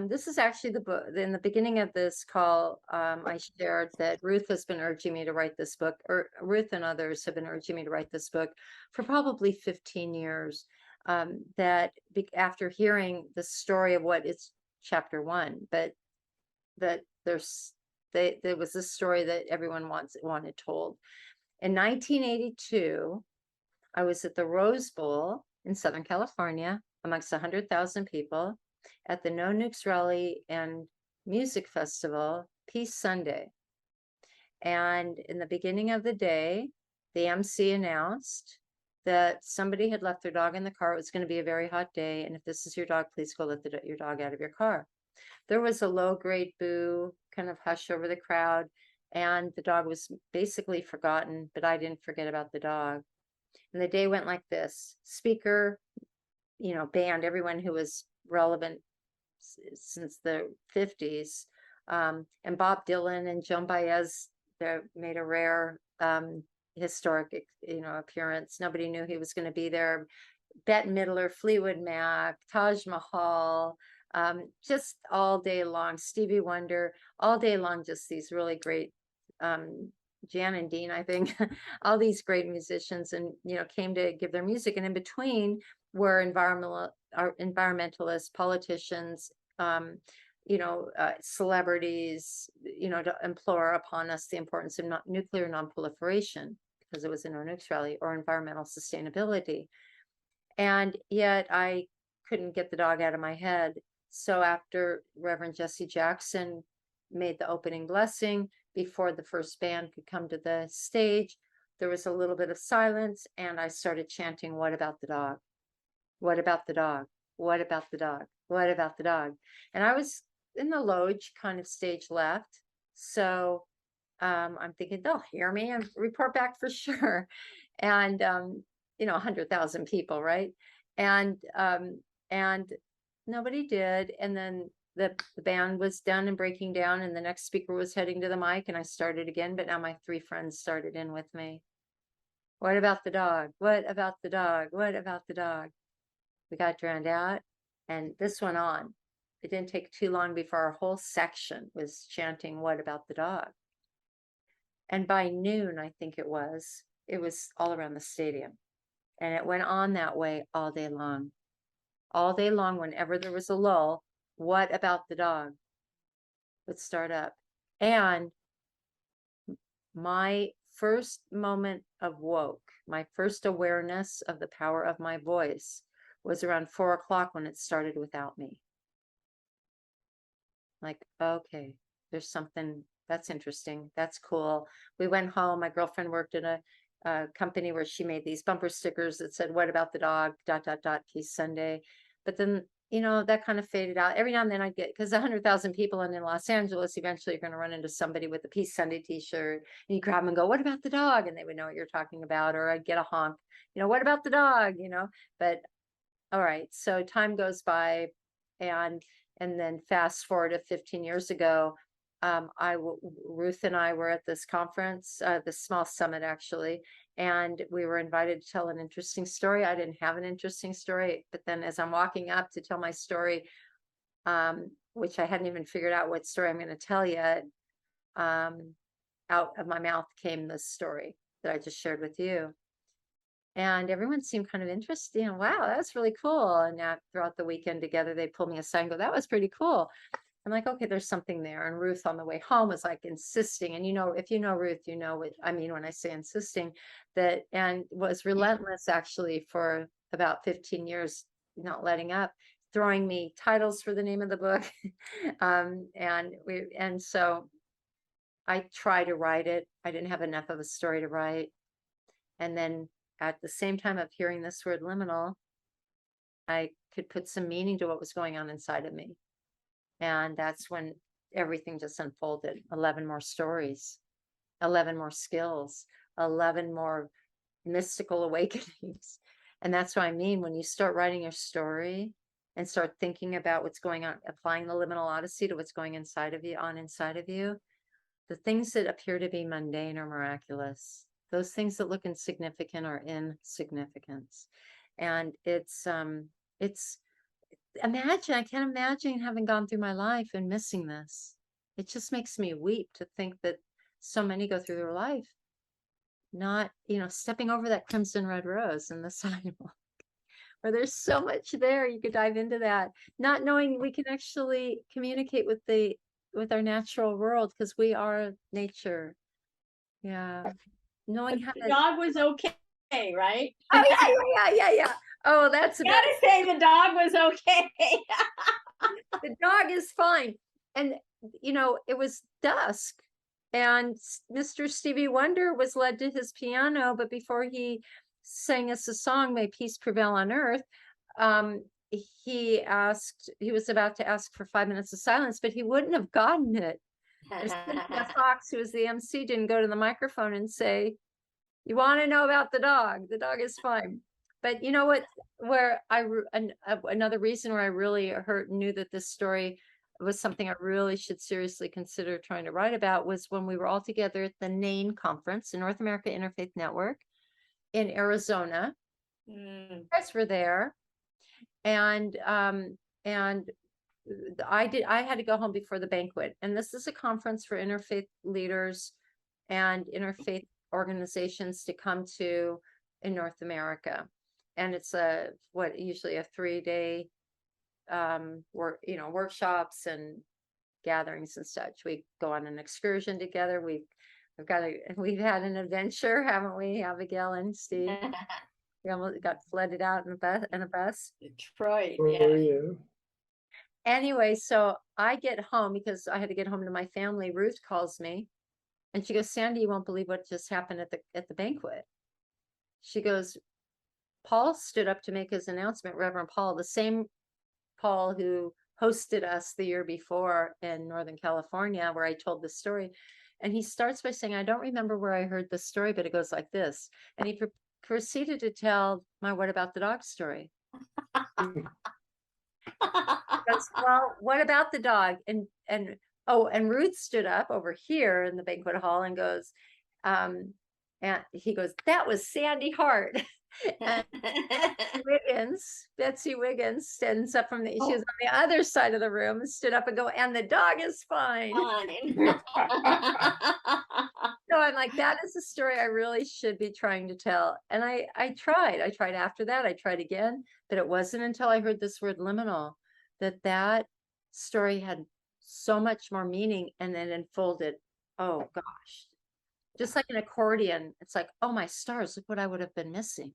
This is actually the book. In the beginning of this call, I shared that Ruth has been urging me to write this book, or Ruth and others have been urging me to write this book for probably 15 years. After hearing the story of what is chapter 1, but that there was this story that everyone wanted told. In 1982, I was at the Rose Bowl in Southern California amongst 100,000 people at the No Nukes Rally and Music Festival, Peace Sunday. And in the beginning of the day, the MC announced that somebody had left their dog in the car. It was going to be a very hot day. And if this is your dog, please go let your dog out of your car. There was a low-grade boo, kind of hush over the crowd, and the dog was basically forgotten, but I didn't forget about the dog. And the day went like this. Speaker, band, everyone who was relevant since the 50s, and Bob Dylan and Joan Baez, they made a rare historic, appearance. Nobody knew he was going to be there. Bette Midler, Fleetwood Mac, Taj Mahal, just all day long, Stevie Wonder, all day long, just these really great, Jan and Dean, I think, all these great musicians, and, came to give their music. And in between were environmentalists, politicians, celebrities, to implore upon us the importance of nuclear nonproliferation, because it was a No Nukes rally, or environmental sustainability. And yet I couldn't get the dog out of my head. So after Reverend Jesse Jackson made the opening blessing, before the first band could come to the stage, there was a little bit of silence, and I started chanting, "What about the dog? What about the dog? What about the dog? What about the dog?" And I was in the loge, kind of stage left. So I'm thinking they'll hear me and report back for sure. And, 100,000 people, right? And nobody did. And then the band was done and breaking down, and the next speaker was heading to the mic, and I started again, but now my 3 friends started in with me. What about the dog? What about the dog? What about the dog? We got drowned out, and this went on. It didn't take too long before our whole section was chanting, what about the dog? And by noon, I think it was all around the stadium. And it went on that way all day long. All day long, whenever there was a lull, what about the dog would start up. And my first moment of woke, my first awareness of the power of my voice was around 4 o'clock when it started without me. Like, okay, there's something that's interesting. That's cool. We went home. My girlfriend worked in a company where she made these bumper stickers that said, what about the dog, ... Peace Sunday. But then, that kind of faded out. Every now and then I'd get, because 100,000 people in Los Angeles, eventually you're going to run into somebody with a Peace Sunday t-shirt, and you grab them and go, what about the dog? And they would know what you're talking about. Or I'd get a honk, what about the dog? But all right, so time goes by, and then fast forward to 15 years ago, Ruth and I were at this conference, this small summit actually, and we were invited to tell an interesting story. I didn't have an interesting story, but then as I'm walking up to tell my story, which I hadn't even figured out what story I'm going to tell yet, out of my mouth came this story that I just shared with you. And everyone seemed kind of interested. Wow, that's really cool. And now throughout the weekend together, they pulled me aside and go, that was pretty cool. I'm like, okay, there's something there. And Ruth on the way home was like insisting. And if you know Ruth, you know what I mean when I say insisting, and was relentless actually for about 15 years, not letting up, throwing me titles for the name of the book. And so I tried to write it. I didn't have enough of a story to write. And then at the same time of hearing this word liminal, I could put some meaning to what was going on inside of me. And that's when everything just unfolded. 11 more stories, 11 more skills, 11 more mystical awakenings. And that's what I mean. When you start writing your story and start thinking about what's going on, applying the Liminal Odyssey to what's going inside of you, the things that appear to be mundane or miraculous, those things that look insignificant are insignificance. And I can't imagine having gone through my life and missing this. It just makes me weep to think that so many go through their life not, stepping over that crimson red rose in the sidewalk, where there's so much there. You could dive into that, not knowing we can actually communicate with our natural world, because we are nature. Yeah. Knowing how the dog was okay, right? Oh yeah. Oh, that's you gotta say the dog was okay. The dog is fine. And it was dusk, and Mr. Stevie Wonder was led to his piano, but before he sang us a song, May Peace Prevail on Earth, he was about to ask for 5 minutes of silence, but he wouldn't have gotten it. Cynthia Fox, who was the MC, didn't go to the microphone and say, you want to know about the dog? The dog is fine. But you know what, another reason where I really knew that this story was something I really should seriously consider trying to write about, was when we were all together at the NAIN conference, the North America Interfaith Network in Arizona. You guys were there. And I had to go home before the banquet. And this is a conference for interfaith leaders and interfaith organizations to come to in North America. And it's usually a 3-day workshops and gatherings and such. We go on an excursion together. We've had an adventure, haven't we, Abigail and Steve? We almost got flooded out in a bus. Detroit, yeah. Anyway, so I get home because I had to get home to my family. Ruth calls me and she goes, Sandy, you won't believe what just happened at the banquet. She goes, Paul stood up to make his announcement, Reverend Paul, the same Paul who hosted us the year before in Northern California, where I told the story. And he starts by saying, I don't remember where I heard this story, but it goes like this. And he proceeded to tell my what about the dog story. Goes, well, what about the dog? And Ruth stood up over here in the banquet hall and goes, and he goes, that was Sande Hart. And Betsy Wiggins stands up from she was on the other side of the room and stood up and go, and the dog is fine. So I'm like, that is a story I really should be trying to tell. And I tried after that, I tried again, but it wasn't until I heard this word liminal that story had so much more meaning and then unfolded. Oh gosh, just like an accordion. It's like, oh my stars, look what I would have been missing.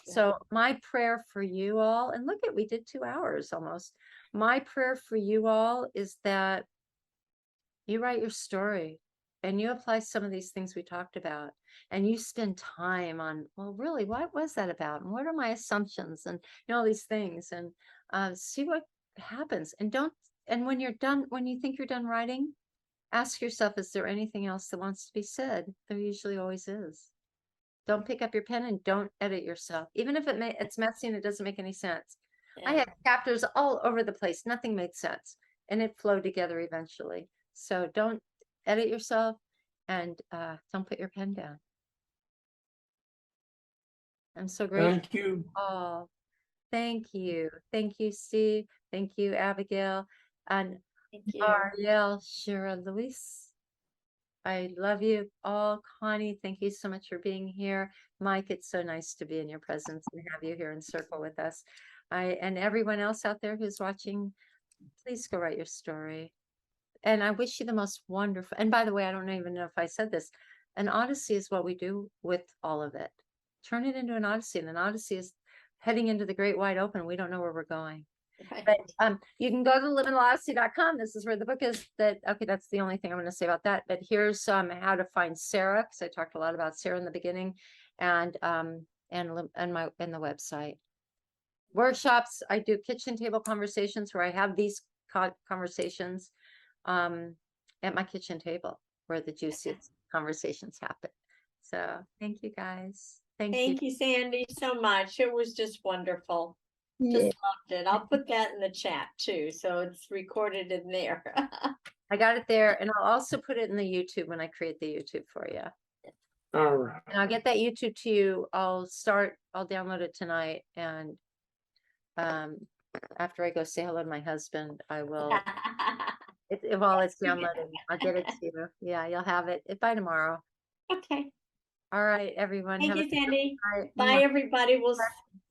So my prayer for you all, and look we did 2 hours almost. My prayer for you all is that you write your story and you apply some of these things we talked about, and you spend time on, well, really, what was that about? And what are my assumptions? And all these things, and see what happens. And when you're done, when you think you're done writing, ask yourself, is there anything else that wants to be said? There usually always is. Don't pick up your pen and don't edit yourself. Even if it's messy and it doesn't make any sense. I had chapters all over the place. Nothing made sense. And it flowed together eventually. So don't edit yourself and don't put your pen down. I'm so grateful. Thank you. Oh, thank you. Thank you, Steve. Thank you, Abigail. And Ariel, Shira, Luis. I love you all. Connie, thank you so much for being here. Mike, it's so nice to be in your presence and have you here in circle with us. And everyone else out there who's watching, please go write your story. And I wish you the most wonderful, and by the way, I don't even know if I said this, an odyssey is what we do with all of it. Turn it into an odyssey, and an odyssey is heading into the great wide open. We don't know where we're going. But you can go to liminalodyssey.com. This is where the book is. Okay, that's the only thing I'm going to say about that. But here's how to find S.A.R.A.H, because I talked a lot about S.A.R.A.H in the beginning, and the website. Workshops, I do kitchen table conversations where I have these conversations at my kitchen table where the juiciest conversations happen. So thank you guys. Thank you, Sande, so much. It was just wonderful. Just loved it. I'll put that in the chat too, so it's recorded in there. I got it there, and I'll also put it in the YouTube when I create the YouTube for you. All right. And I'll get that YouTube to you. I'll download it tonight, and after I go say hello to my husband, I will. While it's downloading, I'll get it to you. Yeah, you'll have it by tomorrow. Okay. All right, everyone. Thank you, Sande. Bye, Bye. everybody.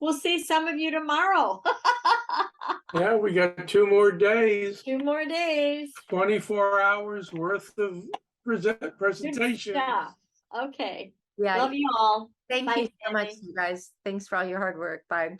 We'll see some of you tomorrow. Yeah, we got 2 more days. 2 more days. 24 hours worth of presentation. Yeah. Okay. Yeah. Love you all. Thank Bye, you so much, Sande. you guys. Thanks for all your hard work. Bye.